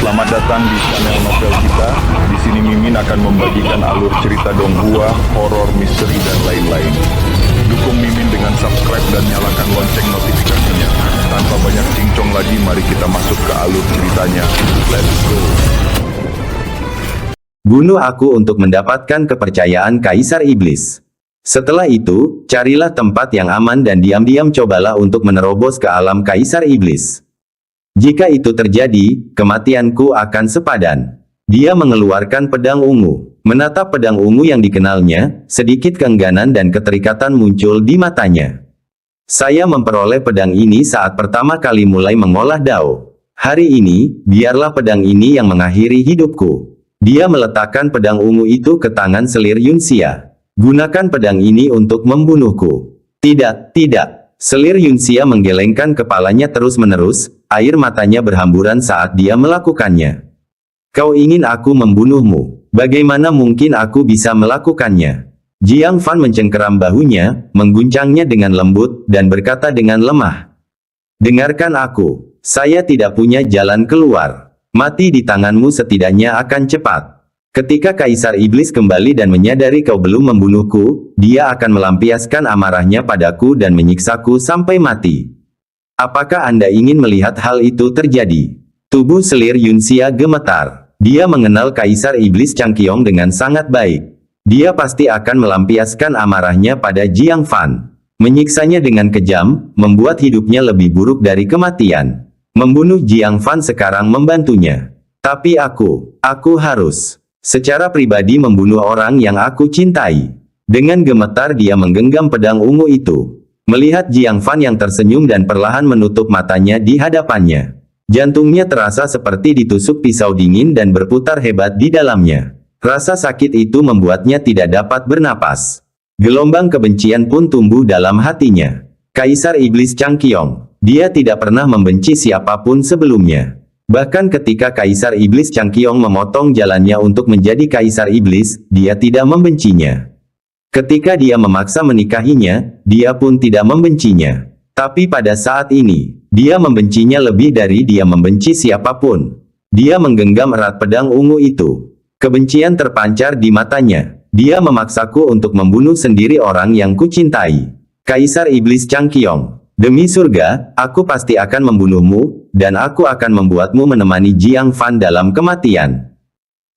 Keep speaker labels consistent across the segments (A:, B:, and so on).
A: Selamat datang di channel novel kita. Di sini Mimin akan membagikan alur cerita donghua, horor, misteri, dan lain-lain. Dukung Mimin dengan subscribe dan nyalakan lonceng notifikasinya. Tanpa banyak cincong lagi, mari kita masuk ke alur ceritanya. Let's go.
B: Bunuh aku untuk mendapatkan kepercayaan Kaisar Iblis. Setelah itu, carilah tempat yang aman dan diam-diam cobalah untuk menerobos ke alam Kaisar Iblis. Jika itu terjadi, kematianku akan sepadan. Dia mengeluarkan pedang ungu. Menatap pedang ungu yang dikenalnya, sedikit keengganan dan keterikatan muncul di matanya. Saya memperoleh pedang ini saat pertama kali mulai mengolah dao. Hari ini, biarlah pedang ini yang mengakhiri hidupku. Dia meletakkan pedang ungu itu ke tangan selir Yunxia. Gunakan pedang ini untuk membunuhku. Tidak, tidak. Selir Yunxia menggelengkan kepalanya terus-menerus, air matanya berhamburan saat dia melakukannya. Kau ingin aku membunuhmu? Bagaimana mungkin aku bisa melakukannya? Jiang Fan mencengkeram bahunya, mengguncangnya dengan lembut, dan berkata dengan lemah. Dengarkan aku, saya tidak punya jalan keluar. Mati di tanganmu setidaknya akan cepat. Ketika Kaisar Iblis kembali dan menyadari kau belum membunuhku, dia akan melampiaskan amarahnya padaku dan menyiksaku sampai mati. Apakah Anda ingin melihat hal itu terjadi? Tubuh selir Yunxia gemetar. Dia mengenal Kaisar Iblis Changqiong dengan sangat baik. Dia pasti akan melampiaskan amarahnya pada Jiang Fan. Menyiksanya dengan kejam, membuat hidupnya lebih buruk dari kematian. Membunuh Jiang Fan sekarang membantunya. Tapi aku harus secara pribadi membunuh orang yang aku cintai. Dengan gemetar dia menggenggam pedang ungu itu. Melihat Jiang Fan yang tersenyum dan perlahan menutup matanya di hadapannya. Jantungnya terasa seperti ditusuk pisau dingin dan berputar hebat di dalamnya. Rasa sakit itu membuatnya tidak dapat bernapas. Gelombang kebencian pun tumbuh dalam hatinya. Kaisar Iblis Changqiong. Dia tidak pernah membenci siapapun sebelumnya. Bahkan ketika Kaisar Iblis Changqiong memotong jalannya untuk menjadi Kaisar Iblis, dia tidak membencinya. Ketika dia memaksa menikahinya, dia pun tidak membencinya. Tapi pada saat ini, dia membencinya lebih dari dia membenci siapapun. Dia menggenggam erat pedang ungu itu. Kebencian terpancar di matanya. Dia memaksaku untuk membunuh sendiri orang yang kucintai. Kaisar Iblis Changqiong. Demi surga, aku pasti akan membunuhmu, dan aku akan membuatmu menemani Jiang Fan dalam kematian.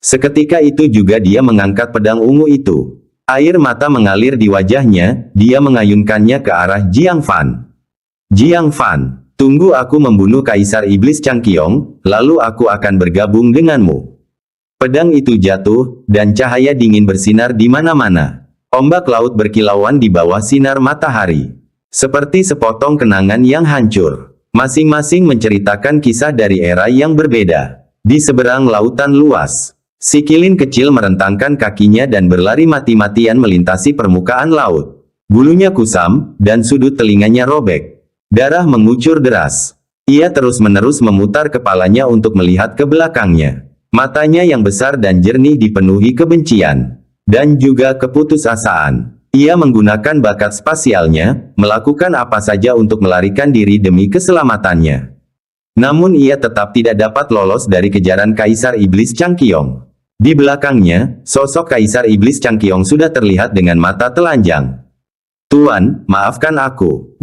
B: Seketika itu juga dia mengangkat pedang ungu itu. Air mata mengalir di wajahnya, dia mengayunkannya ke arah Jiang Fan. Jiang Fan, tunggu aku membunuh Kaisar Iblis Changqiong, lalu aku akan bergabung denganmu. Pedang itu jatuh, dan cahaya dingin bersinar di mana-mana. Ombak laut berkilauan di bawah sinar matahari. Seperti sepotong kenangan yang hancur. Masing-masing menceritakan kisah dari era yang berbeda. Di seberang lautan luas, si kilin kecil merentangkan kakinya dan berlari mati-matian melintasi permukaan laut. Bulunya kusam, dan sudut telinganya robek. Darah mengucur deras. Ia terus-menerus memutar kepalanya untuk melihat ke belakangnya. Matanya yang besar dan jernih dipenuhi kebencian. Dan juga keputusasaan. Ia menggunakan bakat spasialnya, melakukan apa saja untuk melarikan diri demi keselamatannya. Namun ia tetap tidak dapat lolos dari kejaran Kaisar Iblis Changqiong. Di belakangnya, sosok Kaisar Iblis Changqiong sudah terlihat dengan mata telanjang. Tuan, maafkan aku.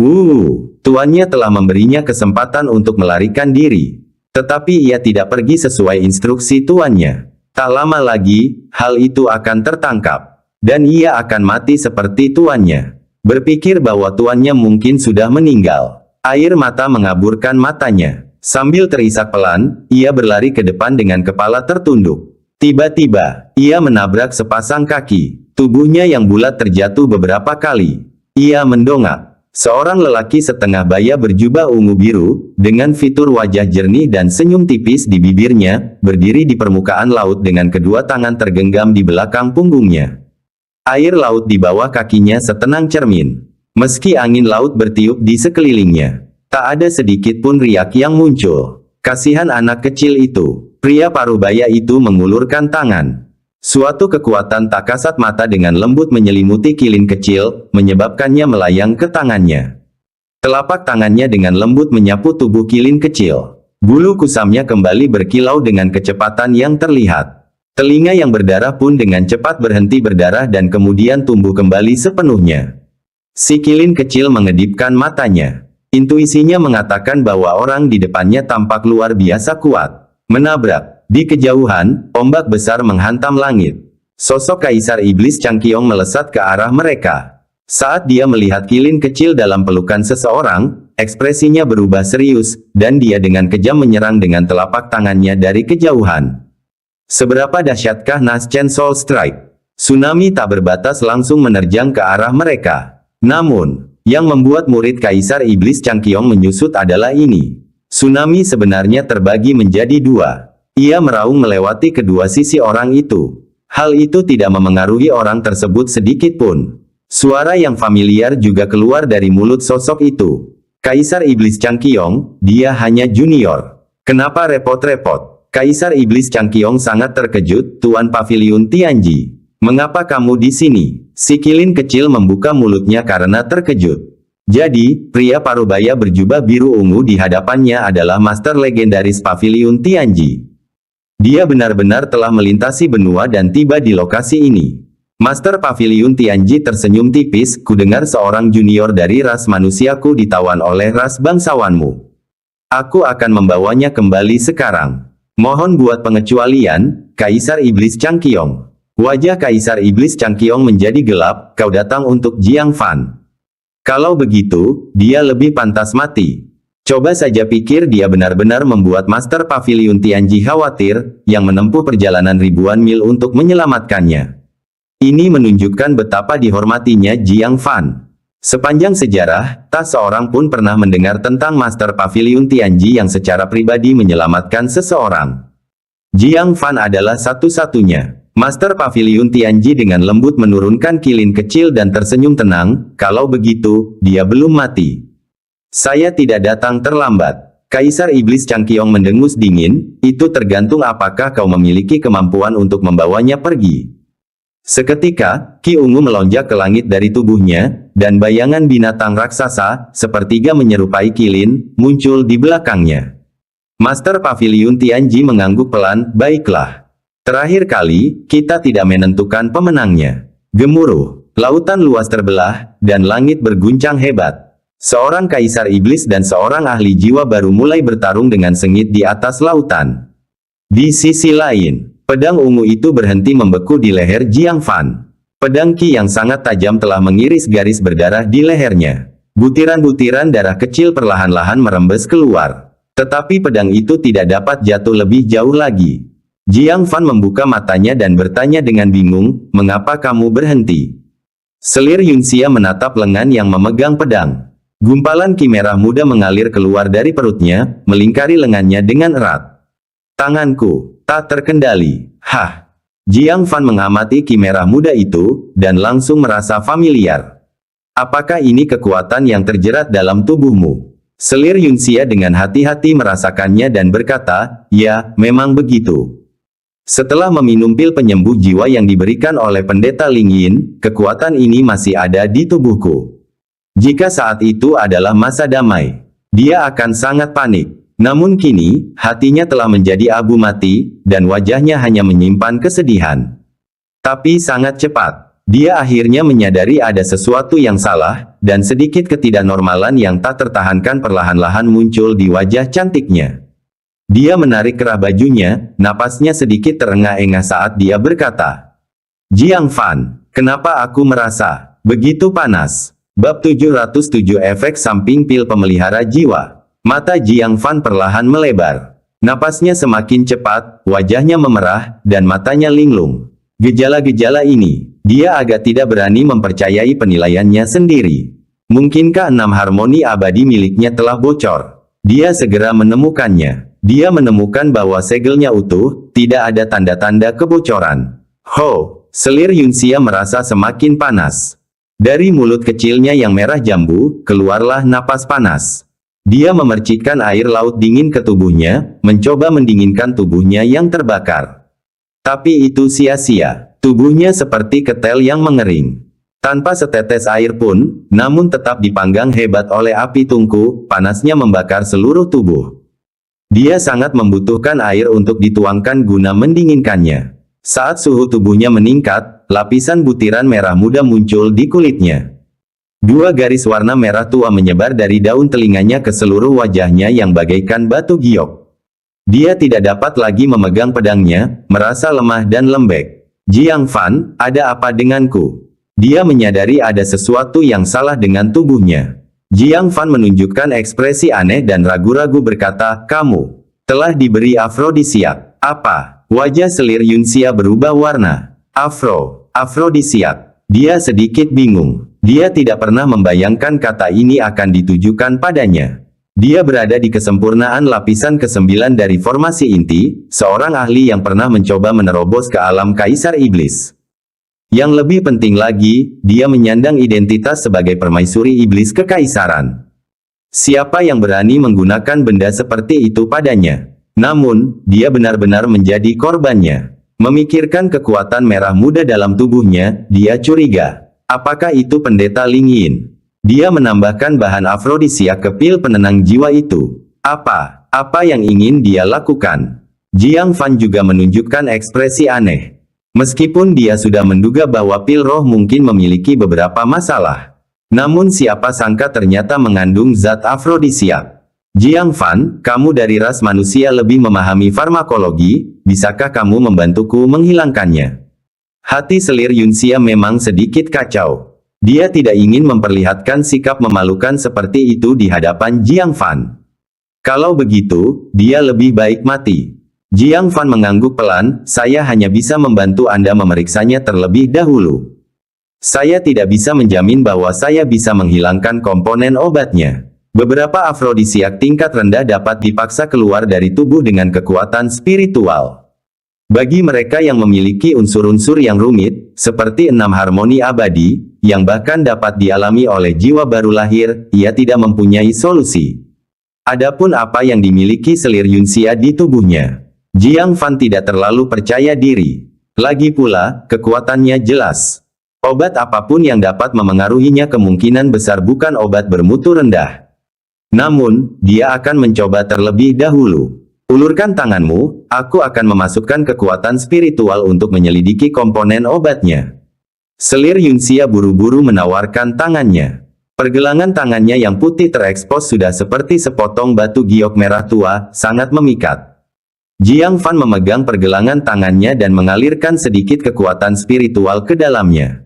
B: Tuannya telah memberinya kesempatan untuk melarikan diri. Tetapi ia tidak pergi sesuai instruksi tuannya. Tak lama lagi, hal itu akan tertangkap. Dan ia akan mati seperti tuannya. Berpikir bahwa tuannya mungkin sudah meninggal. Air mata mengaburkan matanya. Sambil terisak pelan, ia berlari ke depan dengan kepala tertunduk. Tiba-tiba, ia menabrak sepasang kaki. Tubuhnya yang bulat terjatuh beberapa kali. Ia mendongak. Seorang lelaki setengah baya berjubah ungu biru, dengan fitur wajah jernih dan senyum tipis di bibirnya, berdiri di permukaan laut dengan kedua tangan tergenggam di belakang punggungnya. Air laut di bawah kakinya setenang cermin. Meski angin laut bertiup di sekelilingnya, tak ada sedikit pun riak yang muncul. Kasihan anak kecil itu. Pria parubaya itu mengulurkan tangan. Suatu kekuatan tak kasat mata dengan lembut menyelimuti kilin kecil, menyebabkannya melayang ke tangannya. Telapak tangannya dengan lembut menyapu tubuh kilin kecil. Bulu kusamnya kembali berkilau dengan kecepatan yang terlihat. Telinga yang berdarah pun dengan cepat berhenti berdarah dan kemudian tumbuh kembali sepenuhnya. Si Kilin kecil mengedipkan matanya. Intuisinya mengatakan bahwa orang di depannya tampak luar biasa kuat. Menabrak. Di kejauhan, ombak besar menghantam langit. Sosok Kaisar Iblis Changqiong melesat ke arah mereka. Saat dia melihat Kilin kecil dalam pelukan seseorang, ekspresinya berubah serius, dan dia dengan kejam menyerang dengan telapak tangannya dari kejauhan. Seberapa dahsyatkah Naschen Soul Strike? Tsunami tak berbatas langsung menerjang ke arah mereka. Namun, yang membuat murid Kaisar Iblis Changqiong menyusut adalah ini. Tsunami sebenarnya terbagi menjadi dua. Ia meraung melewati kedua sisi orang itu. Hal itu tidak memengaruhi orang tersebut sedikit pun. Suara yang familiar juga keluar dari mulut sosok itu. Kaisar Iblis Changqiong, dia hanya junior. Kenapa repot-repot? Kaisar Iblis Changqiong sangat terkejut, Tuan Paviliun Tianji. Mengapa kamu di sini? Si Kilin kecil membuka mulutnya karena terkejut. Jadi, pria parubaya berjubah biru ungu di hadapannya adalah Master Legendaris Paviliun Tianji. Dia benar-benar telah melintasi benua dan tiba di lokasi ini. Master Paviliun Tianji tersenyum tipis, kudengar seorang junior dari ras manusiaku ditawan oleh ras bangsawanmu. Aku akan membawanya kembali sekarang. Mohon buat pengecualian, Kaisar Iblis Changqiong. Wajah Kaisar Iblis Changqiong menjadi gelap, kau datang untuk Jiang Fan. Kalau begitu, dia lebih pantas mati. Coba saja pikir dia benar-benar membuat Master Paviliun Tianji khawatir, yang menempuh perjalanan ribuan mil untuk menyelamatkannya. Ini menunjukkan betapa dihormatinya Jiang Fan. Sepanjang sejarah, tak seorang pun pernah mendengar tentang Master Paviliun Tianji yang secara pribadi menyelamatkan seseorang. Jiang Fan adalah satu-satunya. Master Paviliun Tianji dengan lembut menurunkan kilin kecil dan tersenyum tenang, kalau begitu, dia belum mati. Saya tidak datang terlambat. Kaisar Iblis Changqiong mendengus dingin, itu tergantung apakah kau memiliki kemampuan untuk membawanya pergi. Seketika, Ki ungu melonjak ke langit dari tubuhnya, dan bayangan binatang raksasa, sepertiga menyerupai kilin, muncul di belakangnya. Master Paviliun Tianji mengangguk pelan, baiklah. Terakhir kali, kita tidak menentukan pemenangnya. Gemuruh, lautan luas terbelah, dan langit berguncang hebat. Seorang Kaisar Iblis dan seorang ahli jiwa baru mulai bertarung dengan sengit di atas lautan. Di sisi lain, pedang ungu itu berhenti membeku di leher Jiang Fan. Pedang Qi yang sangat tajam telah mengiris garis berdarah di lehernya. Butiran-butiran darah kecil perlahan-lahan merembes keluar. Tetapi pedang itu tidak dapat jatuh lebih jauh lagi. Jiang Fan membuka matanya dan bertanya dengan bingung, mengapa kamu berhenti? Selir Yunxia menatap lengan yang memegang pedang. Gumpalan Qi merah muda mengalir keluar dari perutnya, melingkari lengannya dengan erat. Tanganku tak terkendali. Hah. Jiang Fan mengamati Qi merah muda itu, dan langsung merasa familiar. Apakah ini kekuatan yang terjerat dalam tubuhmu? Selir Yunxia dengan hati-hati merasakannya dan berkata, ya, memang begitu. Setelah meminum pil penyembuh jiwa yang diberikan oleh pendeta Ling Yin, kekuatan ini masih ada di tubuhku. Jika saat itu adalah masa damai, dia akan sangat panik. Namun kini, hatinya telah menjadi abu mati, dan wajahnya hanya menyimpan kesedihan. Tapi sangat cepat, dia akhirnya menyadari ada sesuatu yang salah, dan sedikit ketidaknormalan yang tak tertahankan perlahan-lahan muncul di wajah cantiknya. Dia menarik kerah bajunya, napasnya sedikit terengah-engah saat dia berkata, Jiang Fan, kenapa aku merasa begitu panas? Bab 707 Efek Samping Pil Pemelihara Jiwa. Mata Jiang Fan perlahan melebar. Napasnya semakin cepat, wajahnya memerah, dan matanya linglung. Gejala-gejala ini, dia agak tidak berani mempercayai penilaiannya sendiri. Mungkinkah 6 harmoni abadi miliknya telah bocor? Dia segera menemukannya. Dia menemukan bahwa segelnya utuh, tidak ada tanda-tanda kebocoran. Ho! Selir Yunxia merasa semakin panas. Dari mulut kecilnya yang merah jambu, keluarlah napas panas. Dia memercikkan air laut dingin ke tubuhnya, mencoba mendinginkan tubuhnya yang terbakar. Tapi itu sia-sia. Tubuhnya seperti ketel yang mengering. Tanpa setetes air pun, namun tetap dipanggang hebat oleh api tungku, panasnya membakar seluruh tubuh. Dia sangat membutuhkan air untuk dituangkan guna mendinginkannya. Saat suhu tubuhnya meningkat, lapisan butiran merah muda muncul di kulitnya. Dua garis warna merah tua menyebar dari daun telinganya ke seluruh wajahnya yang bagaikan batu giok. Dia tidak dapat lagi memegang pedangnya, merasa lemah dan lembek. Jiang Fan, ada apa denganku? Dia menyadari ada sesuatu yang salah dengan tubuhnya. Jiang Fan menunjukkan ekspresi aneh dan ragu-ragu berkata, kamu telah diberi afrodisiak. Apa? Wajah selir Yunxia berubah warna. Afrodisiak. Dia sedikit bingung. Dia tidak pernah membayangkan kata ini akan ditujukan padanya. Dia berada di kesempurnaan lapisan ke-9 dari formasi inti, seorang ahli yang pernah mencoba menerobos ke alam Kaisar Iblis. Yang lebih penting lagi, dia menyandang identitas sebagai permaisuri iblis kekaisaran. Siapa yang berani menggunakan benda seperti itu padanya? Namun, dia benar-benar menjadi korbannya. Memikirkan kekuatan merah muda dalam tubuhnya, dia curiga. Apakah itu pendeta Ling Yin? Dia menambahkan bahan afrodisiak ke pil penenang jiwa itu. Apa yang ingin dia lakukan? Jiang Fan juga menunjukkan ekspresi aneh. Meskipun dia sudah menduga bahwa pil roh mungkin memiliki beberapa masalah. Namun siapa sangka ternyata mengandung zat afrodisiak. Jiang Fan, kamu dari ras manusia lebih memahami farmakologi, bisakah kamu membantuku menghilangkannya? Hati selir Yunxia memang sedikit kacau. Dia tidak ingin memperlihatkan sikap memalukan seperti itu di hadapan Jiang Fan. Kalau begitu, dia lebih baik mati. Jiang Fan mengangguk pelan, saya hanya bisa membantu Anda memeriksanya terlebih dahulu. Saya tidak bisa menjamin bahwa saya bisa menghilangkan komponen obatnya. Beberapa afrodisiak tingkat rendah dapat dipaksa keluar dari tubuh dengan kekuatan spiritual. Bagi mereka yang memiliki unsur-unsur yang rumit, seperti 6 harmoni abadi, yang bahkan dapat dialami oleh jiwa baru lahir, ia tidak mempunyai solusi. Adapun apa yang dimiliki selir Yunxia di tubuhnya, Jiang Fan tidak terlalu percaya diri. Lagi pula, kekuatannya jelas. Obat apapun yang dapat memengaruhinya kemungkinan besar bukan obat bermutu rendah. Namun, dia akan mencoba terlebih dahulu. Ulurkan tanganmu, aku akan memasukkan kekuatan spiritual untuk menyelidiki komponen obatnya. Selir Yunxia buru-buru menawarkan tangannya. Pergelangan tangannya yang putih terekspos sudah seperti sepotong batu giok merah tua, sangat memikat. Jiang Fan memegang pergelangan tangannya dan mengalirkan sedikit kekuatan spiritual ke dalamnya.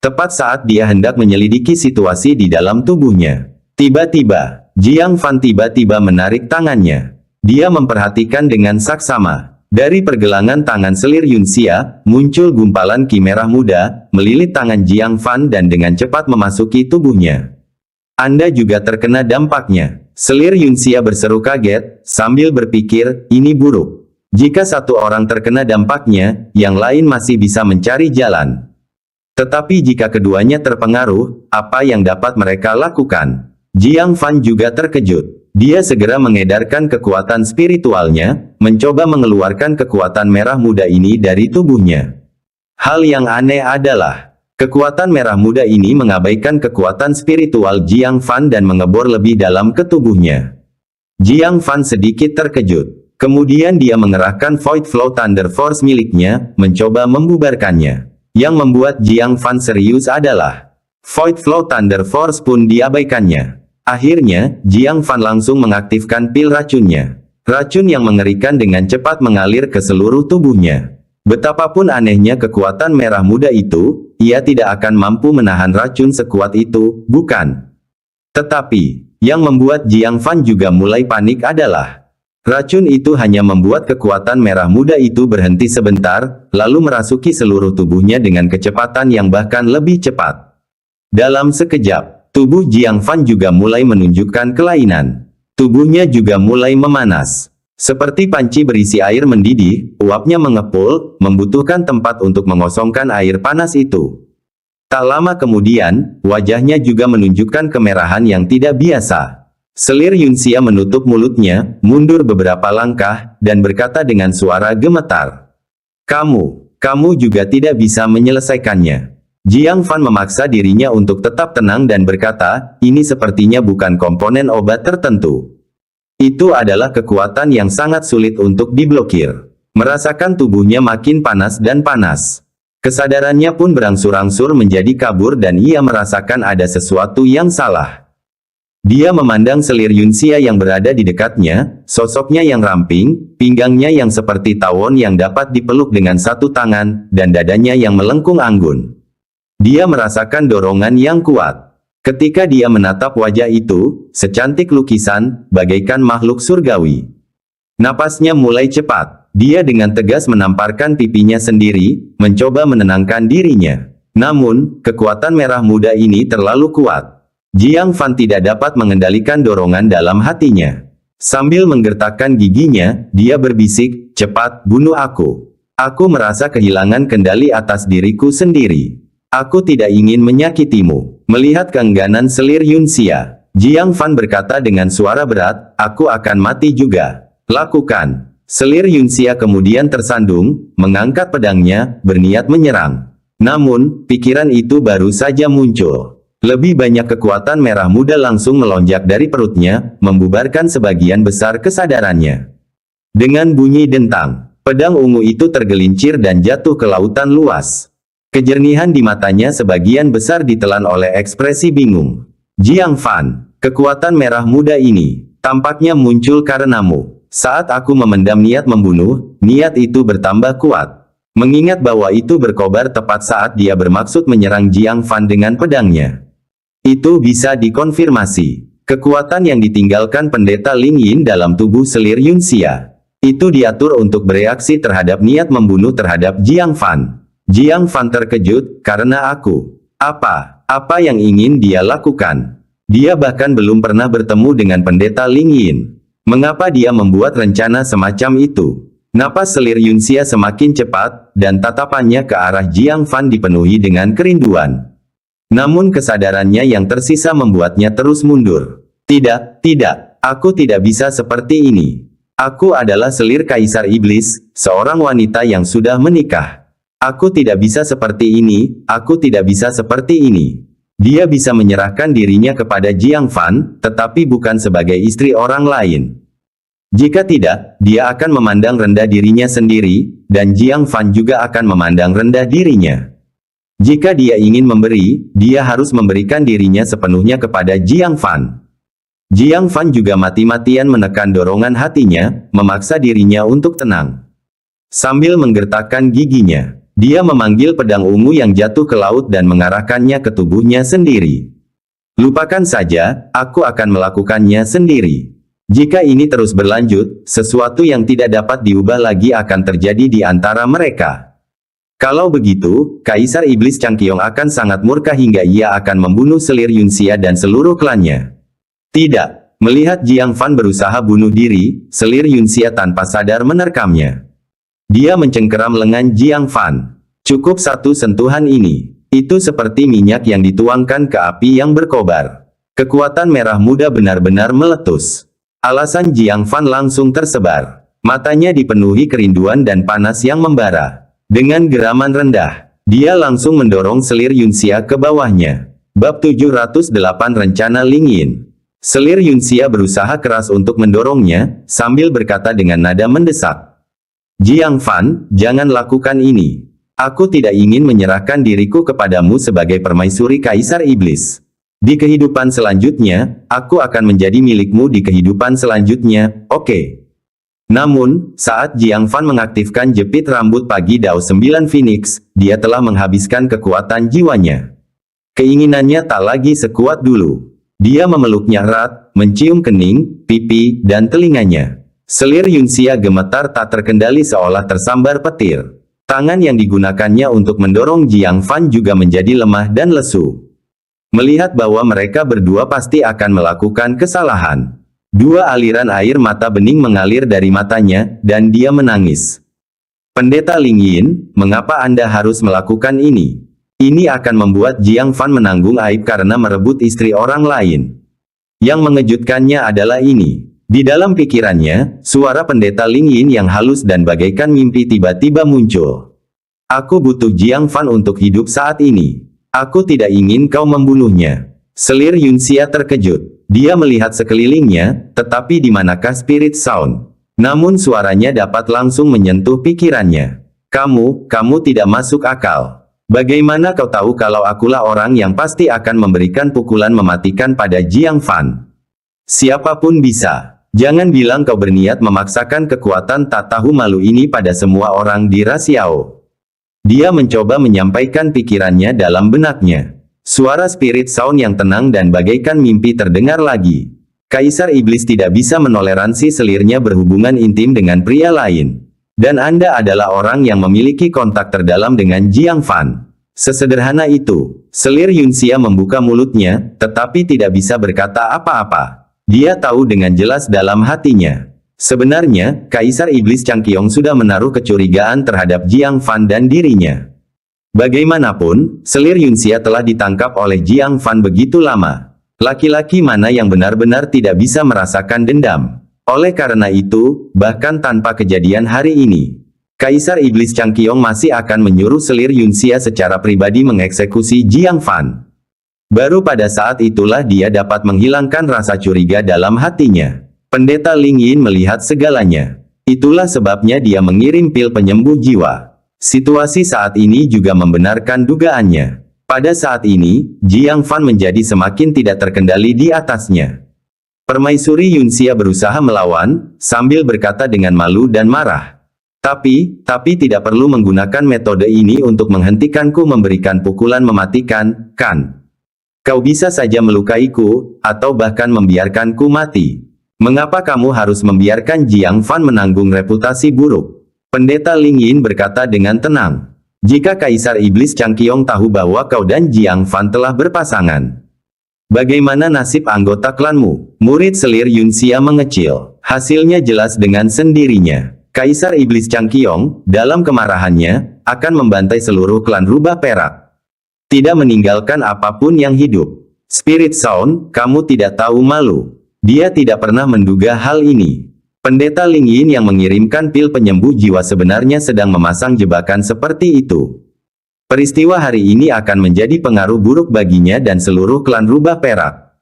B: Tepat saat dia hendak menyelidiki situasi di dalam tubuhnya. Tiba-tiba, Jiang Fan tiba-tiba menarik tangannya. Dia memperhatikan dengan saksama. Dari pergelangan tangan selir Yunxia, muncul gumpalan ki merah muda, melilit tangan Jiang Fan dan dengan cepat memasuki tubuhnya. Anda juga terkena dampaknya. Selir Yunxia berseru kaget, sambil berpikir, ini buruk. Jika satu orang terkena dampaknya, yang lain masih bisa mencari jalan. Tetapi jika keduanya terpengaruh, apa yang dapat mereka lakukan? Jiang Fan juga terkejut. Dia segera mengedarkan kekuatan spiritualnya, mencoba mengeluarkan kekuatan merah muda ini dari tubuhnya. Hal yang aneh adalah, kekuatan merah muda ini mengabaikan kekuatan spiritual Jiang Fan dan mengebor lebih dalam ke tubuhnya. Jiang Fan sedikit terkejut. Kemudian dia mengerahkan Void Flow Thunder Force miliknya, mencoba membubarkannya. Yang membuat Jiang Fan serius adalah, Void Flow Thunder Force pun diabaikannya. Akhirnya, Jiang Fan langsung mengaktifkan pil racunnya. Racun yang mengerikan dengan cepat mengalir ke seluruh tubuhnya. Betapapun anehnya kekuatan merah muda itu, ia tidak akan mampu menahan racun sekuat itu, bukan? Tetapi, yang membuat Jiang Fan juga mulai panik adalah, racun itu hanya membuat kekuatan merah muda itu berhenti sebentar, lalu merasuki seluruh tubuhnya dengan kecepatan yang bahkan lebih cepat. Dalam sekejap, tubuh Jiang Fan juga mulai menunjukkan kelainan. Tubuhnya juga mulai memanas. Seperti panci berisi air mendidih, uapnya mengepul, membutuhkan tempat untuk mengosongkan air panas itu. Tak lama kemudian, wajahnya juga menunjukkan kemerahan yang tidak biasa. Selir Yunxia menutup mulutnya, mundur beberapa langkah, dan berkata dengan suara gemetar. Kamu juga tidak bisa menyelesaikannya. Jiang Fan memaksa dirinya untuk tetap tenang dan berkata, ini sepertinya bukan komponen obat tertentu. Itu adalah kekuatan yang sangat sulit untuk diblokir. Merasakan tubuhnya makin panas dan panas. Kesadarannya pun berangsur-angsur menjadi kabur dan ia merasakan ada sesuatu yang salah. Dia memandang selir Yunxia yang berada di dekatnya, sosoknya yang ramping, pinggangnya yang seperti tawon yang dapat dipeluk dengan satu tangan, dan dadanya yang melengkung anggun. Dia merasakan dorongan yang kuat. Ketika dia menatap wajah itu, secantik lukisan, bagaikan makhluk surgawi. Napasnya mulai cepat. Dia dengan tegas menamparkan pipinya sendiri, mencoba menenangkan dirinya. Namun, kekuatan merah muda ini terlalu kuat. Jiang Fan tidak dapat mengendalikan dorongan dalam hatinya. Sambil menggertakkan giginya, dia berbisik, "Cepat, bunuh aku. Aku merasa kehilangan kendali atas diriku sendiri. Aku tidak ingin menyakitimu." Melihat keengganan selir Yunxia, Jiang Fan berkata dengan suara berat, "Aku akan mati juga. Lakukan." Selir Yunxia kemudian tersandung, mengangkat pedangnya, berniat menyerang. Namun, pikiran itu baru saja muncul. Lebih banyak kekuatan merah muda langsung melonjak dari perutnya, membubarkan sebagian besar kesadarannya. Dengan bunyi dentang, pedang ungu itu tergelincir dan jatuh ke lautan luas. Kejernihan di matanya sebagian besar ditelan oleh ekspresi bingung. "Jiang Fan, kekuatan merah muda ini, tampaknya muncul karenamu. Saat aku memendam niat membunuh, niat itu bertambah kuat." Mengingat bahwa itu berkobar tepat saat dia bermaksud menyerang Jiang Fan dengan pedangnya. Itu bisa dikonfirmasi. Kekuatan yang ditinggalkan pendeta Ling Yin dalam tubuh selir Yunxia. Itu diatur untuk bereaksi terhadap niat membunuh terhadap Jiang Fan. Jiang Fan terkejut, karena aku. Apa yang ingin dia lakukan? Dia bahkan belum pernah bertemu dengan pendeta Ling Yin. Mengapa dia membuat rencana semacam itu? Napas selir Yunxia semakin cepat, dan tatapannya ke arah Jiang Fan dipenuhi dengan kerinduan. Namun kesadarannya yang tersisa membuatnya terus mundur. Tidak, aku tidak bisa seperti ini. Aku adalah selir Kaisar Iblis, seorang wanita yang sudah menikah. Aku tidak bisa seperti ini, aku tidak bisa seperti ini. Dia bisa menyerahkan dirinya kepada Jiang Fan, tetapi bukan sebagai istri orang lain. Jika tidak, dia akan memandang rendah dirinya sendiri, dan Jiang Fan juga akan memandang rendah dirinya. Jika dia ingin memberi, dia harus memberikan dirinya sepenuhnya kepada Jiang Fan. Jiang Fan juga mati-matian menekan dorongan hatinya, memaksa dirinya untuk tenang. Sambil menggertakkan giginya, dia memanggil pedang ungu yang jatuh ke laut dan mengarahkannya ke tubuhnya sendiri. "Lupakan saja, aku akan melakukannya sendiri." Jika ini terus berlanjut, sesuatu yang tidak dapat diubah lagi akan terjadi di antara mereka. Kalau begitu, Kaisar Iblis Changqiong akan sangat murka hingga ia akan membunuh selir Yunxia dan seluruh klannya. Tidak. Melihat Jiang Fan berusaha bunuh diri, selir Yunxia tanpa sadar menerkamnya. Dia mencengkeram lengan Jiang Fan. "Cukup satu sentuhan ini. Itu seperti minyak yang dituangkan ke api yang berkobar." Kekuatan merah muda benar-benar meletus. Alasan Jiang Fan langsung tersebar. Matanya dipenuhi kerinduan dan panas yang membara. Dengan geraman rendah, dia langsung mendorong selir Yunxia ke bawahnya. Bab 708 Rencana Ling Yin. Selir Yunxia berusaha keras untuk mendorongnya, sambil berkata dengan nada mendesak. "Jiang Fan, jangan lakukan ini. Aku tidak ingin menyerahkan diriku kepadamu sebagai permaisuri Kaisar Iblis. Di kehidupan selanjutnya, aku akan menjadi milikmu di kehidupan selanjutnya, oke?" Namun, saat Jiang Fan mengaktifkan jepit rambut pagi Dao 9 Phoenix, dia telah menghabiskan kekuatan jiwanya. Keinginannya tak lagi sekuat dulu. Dia memeluknya erat, mencium kening, pipi, dan telinganya. Selir Yunxia gemetar tak terkendali seolah tersambar petir. Tangan yang digunakannya untuk mendorong Jiang Fan juga menjadi lemah dan lesu. Melihat bahwa mereka berdua pasti akan melakukan kesalahan. Dua aliran air mata bening mengalir dari matanya, dan dia menangis. "Pendeta Ling Yin, mengapa Anda harus melakukan ini? Ini akan membuat Jiang Fan menanggung aib karena merebut istri orang lain." Yang mengejutkannya adalah ini. Di dalam pikirannya, suara pendeta Ling Yin yang halus dan bagaikan mimpi tiba-tiba muncul. "Aku butuh Jiang Fan untuk hidup saat ini. Aku tidak ingin kau membunuhnya. Selir Yunxia terkejut. Dia melihat sekelilingnya, tetapi di manakah Spirit Sound? Namun suaranya dapat langsung menyentuh pikirannya. Kamu tidak masuk akal. Bagaimana kau tahu kalau akulah orang yang pasti akan memberikan pukulan mematikan pada Jiang Fan? Siapapun bisa. Jangan bilang kau berniat memaksakan kekuatan tak tahu malu ini pada semua orang di Rasiao. Dia mencoba menyampaikan pikirannya dalam benaknya. Suara Spirit Sound yang tenang dan bagaikan mimpi terdengar lagi. Kaisar Iblis tidak bisa menoleransi selirnya berhubungan intim dengan pria lain. Dan Anda adalah orang yang memiliki kontak terdalam dengan Jiang Fan. Sesederhana itu. Selir Yunxia membuka mulutnya, tetapi tidak bisa berkata apa-apa. Dia tahu dengan jelas dalam hatinya. Sebenarnya, Kaisar Iblis Changqiong sudah menaruh kecurigaan terhadap Jiang Fan dan dirinya. Bagaimanapun, selir Yunxia telah ditangkap oleh Jiang Fan begitu lama. Laki-laki mana yang benar-benar tidak bisa merasakan dendam. Oleh karena itu, bahkan tanpa kejadian hari ini, Kaisar Iblis Changqiong masih akan menyuruh selir Yunxia secara pribadi mengeksekusi Jiang Fan. Baru pada saat itulah dia dapat menghilangkan rasa curiga dalam hatinya. Pendeta Ling Yin melihat segalanya. Itulah sebabnya dia mengirim pil penyembuh jiwa. Situasi saat ini juga membenarkan dugaannya. Pada saat ini, Jiang Fan menjadi semakin tidak terkendali di atasnya. Permaisuri Yunxia berusaha melawan, sambil berkata dengan malu dan marah. Tapi tidak perlu menggunakan metode ini untuk menghentikanku memberikan pukulan mematikan, kan? Kau bisa saja melukaiku, atau bahkan membiarkanku mati. Mengapa kamu harus membiarkan Jiang Fan menanggung reputasi buruk? Pendeta Ling Yin berkata dengan tenang. Jika Kaisar Iblis Changqiong tahu bahwa kau dan Jiang Fan telah berpasangan, bagaimana nasib anggota klanmu? Murid selir Yunxia mengecil. Hasilnya jelas dengan sendirinya. Kaisar Iblis Changqiong, dalam kemarahannya, akan membantai seluruh klan rubah perak. Tidak meninggalkan apapun yang hidup. Spirit Sound, kamu tidak tahu malu. Dia tidak pernah menduga hal ini. Pendeta Ling Yin yang mengirimkan pil penyembuh jiwa sebenarnya sedang memasang jebakan seperti itu. Peristiwa hari ini akan menjadi pengaruh buruk baginya dan seluruh klan rubah perak.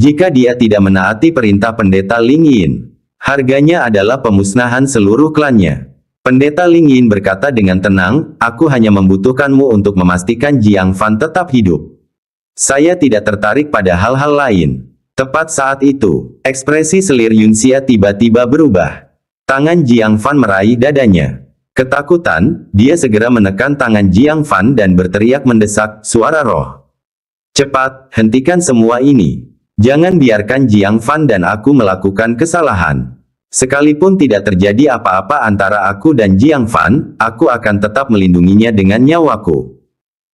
B: Jika dia tidak menaati perintah pendeta Ling Yin, harganya adalah pemusnahan seluruh klannya. Pendeta Ling Yin berkata dengan tenang, aku hanya membutuhkanmu untuk memastikan Jiang Fan tetap hidup. Saya tidak tertarik pada hal-hal lain. Tepat saat itu, ekspresi selir Yunxia tiba-tiba berubah. Tangan Jiang Fan meraih dadanya. Ketakutan, dia segera menekan tangan Jiang Fan dan berteriak mendesak, suara roh. Cepat, hentikan semua ini. Jangan biarkan Jiang Fan dan aku melakukan kesalahan. Sekalipun tidak terjadi apa-apa antara aku dan Jiang Fan, aku akan tetap melindunginya dengan nyawaku.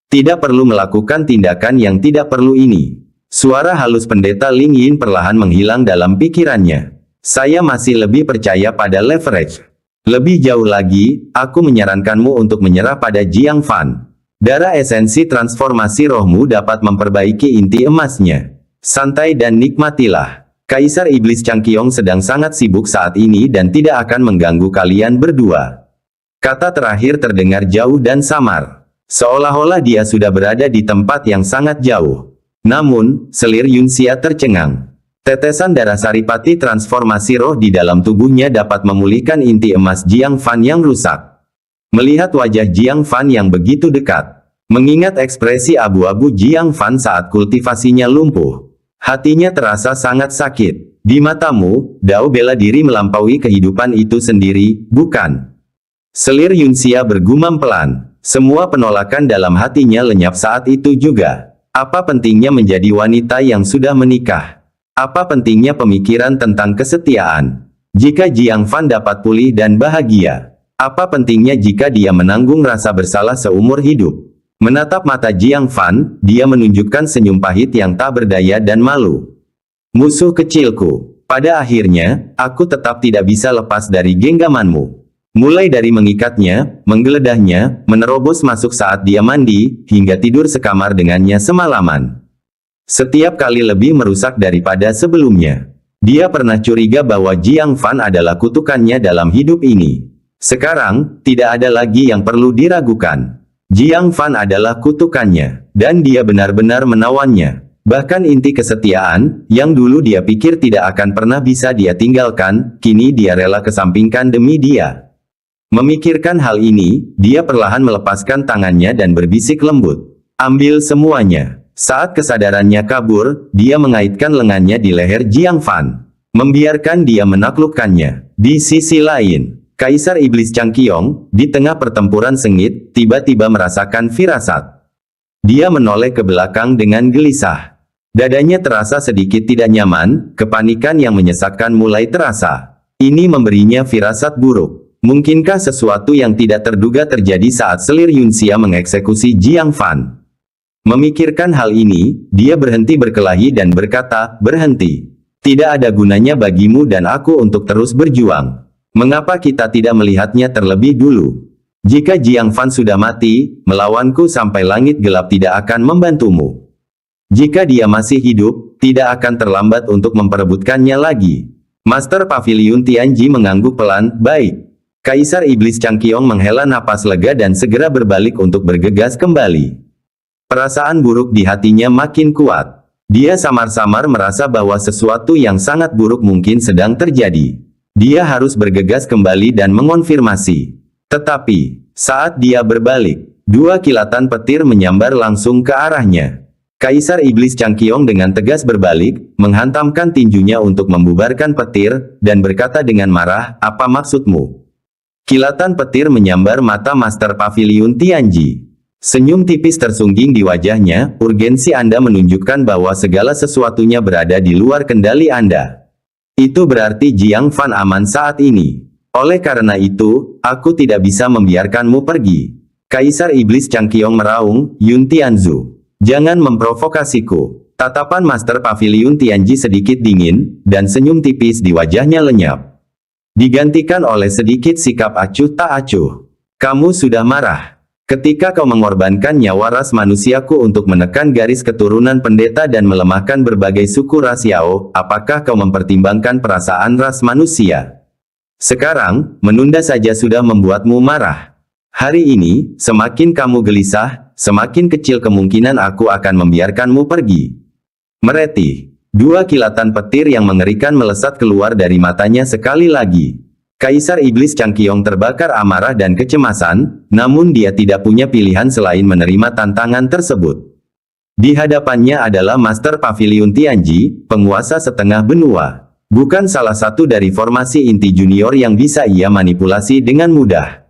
B: Tidak perlu melakukan tindakan yang tidak perlu ini. Suara halus pendeta Ling Yin perlahan menghilang dalam pikirannya. Saya masih lebih percaya pada leverage. Lebih jauh lagi, aku menyarankanmu untuk menyerah pada Jiang Fan. Darah esensi transformasi rohmu dapat memperbaiki inti emasnya. Santai dan nikmatilah. Kaisar Iblis Changqiong sedang sangat sibuk saat ini dan tidak akan mengganggu kalian berdua. Kata terakhir terdengar jauh dan samar. Seolah-olah dia sudah berada di tempat yang sangat jauh. Namun, selir Yunxia tercengang. Tetesan darah saripati transformasi roh di dalam tubuhnya dapat memulihkan inti emas Jiang Fan yang rusak. Melihat wajah Jiang Fan yang begitu dekat, mengingat ekspresi abu-abu Jiang Fan saat kultivasinya lumpuh, hatinya terasa sangat sakit. Di matamu, Dao bela diri melampaui kehidupan itu sendiri, bukan? Selir Yunxia bergumam pelan. Semua penolakan dalam hatinya lenyap saat itu juga. Apa pentingnya menjadi wanita yang sudah menikah? Apa pentingnya pemikiran tentang kesetiaan? Jika Jiang Fan dapat pulih dan bahagia, apa pentingnya jika dia menanggung rasa bersalah seumur hidup? Menatap mata Jiang Fan, dia menunjukkan senyum pahit yang tak berdaya dan malu. Musuh kecilku, pada akhirnya, aku tetap tidak bisa lepas dari genggamanmu. Mulai dari mengikatnya, menggeledahnya, menerobos masuk saat dia mandi, hingga tidur sekamar dengannya semalaman. Setiap kali lebih merusak daripada sebelumnya. Dia pernah curiga bahwa Jiang Fan adalah kutukannya dalam hidup ini. Sekarang, tidak ada lagi yang perlu diragukan. Jiang Fan adalah kutukannya, dan dia benar-benar menawannya. Bahkan inti kesetiaan, yang dulu dia pikir tidak akan pernah bisa dia tinggalkan, kini dia rela kesampingkan demi dia. Memikirkan hal ini, dia perlahan melepaskan tangannya dan berbisik lembut. Ambil semuanya. Saat kesadarannya kabur, dia mengaitkan lengannya di leher Jiang Fan. Membiarkan dia menaklukkannya. Di sisi lain, Kaisar Iblis Changqiong, di tengah pertempuran sengit, tiba-tiba merasakan firasat. Dia menoleh ke belakang dengan gelisah. Dadanya terasa sedikit tidak nyaman, kepanikan yang menyesakkan mulai terasa. Ini memberinya firasat buruk. Mungkinkah sesuatu yang tidak terduga terjadi saat selir Yunxia mengeksekusi Jiang Fan? Memikirkan hal ini, dia berhenti berkelahi dan berkata, "Berhenti. Tidak ada gunanya bagimu dan aku untuk terus berjuang. Mengapa kita tidak melihatnya terlebih dulu? Jika Jiang Fan sudah mati, melawanku sampai langit gelap tidak akan membantumu. Jika dia masih hidup, tidak akan terlambat untuk memperebutkannya lagi." Master Pavilion Tianji mengangguk pelan, "Baik." Kaisar Iblis Changqiong menghela napas lega dan segera berbalik untuk bergegas kembali. Perasaan buruk di hatinya makin kuat. Dia samar-samar merasa bahwa sesuatu yang sangat buruk mungkin sedang terjadi. Dia harus bergegas kembali dan mengonfirmasi. Tetapi, saat dia berbalik, dua kilatan petir menyambar langsung ke arahnya. Kaisar Iblis Changqiong dengan tegas berbalik, menghantamkan tinjunya untuk membubarkan petir, dan berkata dengan marah, "Apa maksudmu?" Kilatan petir menyambar mata Master Pavilion Tianji. Senyum tipis tersungging di wajahnya, urgensi Anda menunjukkan bahwa segala sesuatunya berada di luar kendali Anda. Itu berarti Jiang Fan aman saat ini. Oleh karena itu, aku tidak bisa membiarkanmu pergi. Kaisar Iblis Changqiong meraung, "Yun Tianzu, jangan memprovokasiku." Tatapan Master Pavilion Tianji sedikit dingin, dan senyum tipis di wajahnya lenyap. Digantikan oleh sedikit sikap acuh tak acuh. "Kamu sudah marah. Ketika kau mengorbankan nyawa ras manusiaku untuk menekan garis keturunan pendeta dan melemahkan berbagai suku ras Yao, apakah kau mempertimbangkan perasaan ras manusia? Sekarang, menunda saja sudah membuatmu marah. Hari ini, semakin kamu gelisah, semakin kecil kemungkinan aku akan membiarkanmu pergi." Meretih. Dua kilatan petir yang mengerikan melesat keluar dari matanya sekali lagi. Kaisar Iblis Changqiong terbakar amarah dan kecemasan, namun dia tidak punya pilihan selain menerima tantangan tersebut. Di hadapannya adalah Master Pavilion Tianji, penguasa setengah benua. Bukan salah satu dari formasi inti junior yang bisa ia manipulasi dengan mudah.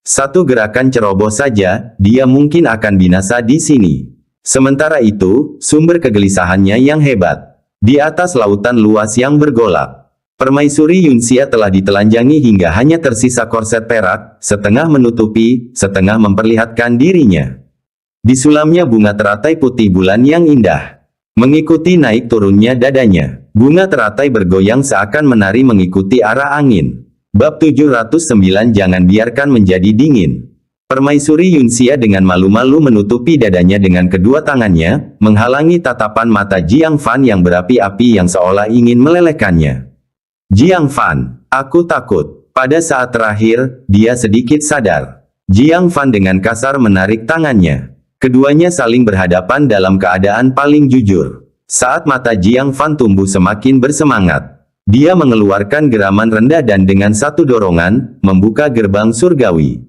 B: Satu gerakan ceroboh saja, dia mungkin akan binasa di sini. Sementara itu, sumber kegelisahannya yang hebat. Di atas lautan luas yang bergolak. Permaisuri Yunxia telah ditelanjangi hingga hanya tersisa korset perak, setengah menutupi, setengah memperlihatkan dirinya. Di sulamnya bunga teratai putih bulan yang indah. Mengikuti naik turunnya dadanya, bunga teratai bergoyang seakan menari mengikuti arah angin. Bab 709 Jangan biarkan menjadi dingin. Permaisuri Yunxia dengan malu-malu menutupi dadanya dengan kedua tangannya, menghalangi tatapan mata Jiang Fan yang berapi-api yang seolah ingin melelehkannya. "Jiang Fan, aku takut." Pada saat terakhir, dia sedikit sadar. Jiang Fan dengan kasar menarik tangannya. Keduanya saling berhadapan dalam keadaan paling jujur. Saat mata Jiang Fan tumbuh semakin bersemangat, dia mengeluarkan geraman rendah dan dengan satu dorongan, membuka gerbang surgawi.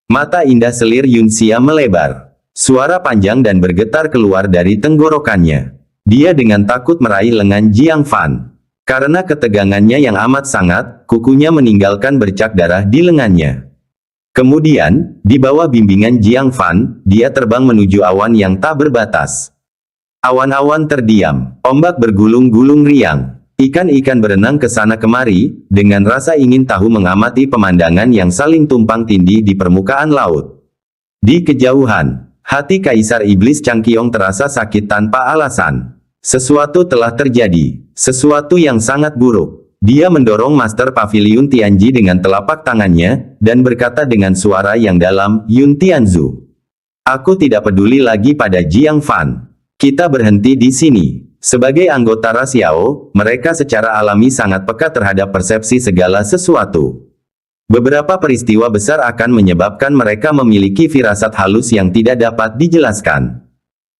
B: Mata indah selir Yunxia melebar. Suara panjang dan bergetar keluar dari tenggorokannya. Dia dengan takut meraih lengan Jiang Fan. Karena ketegangannya yang amat sangat, kukunya meninggalkan bercak darah di lengannya. Kemudian, di bawah bimbingan Jiang Fan, dia terbang menuju awan yang tak berbatas. Awan-awan terdiam, ombak bergulung-gulung riang. Ikan-ikan berenang ke sana kemari, dengan rasa ingin tahu mengamati pemandangan yang saling tumpang tindih di permukaan laut. Di kejauhan, hati Kaisar Iblis Changqiong terasa sakit tanpa alasan. Sesuatu telah terjadi, sesuatu yang sangat buruk. Dia mendorong Master Pavilion Tianji dengan telapak tangannya, dan berkata dengan suara yang dalam, "Yun Tianzu, aku tidak peduli lagi pada Jiang Fan. Kita berhenti di sini." Sebagai anggota ras Yao, mereka secara alami sangat peka terhadap persepsi segala sesuatu. Beberapa peristiwa besar akan menyebabkan mereka memiliki firasat halus yang tidak dapat dijelaskan.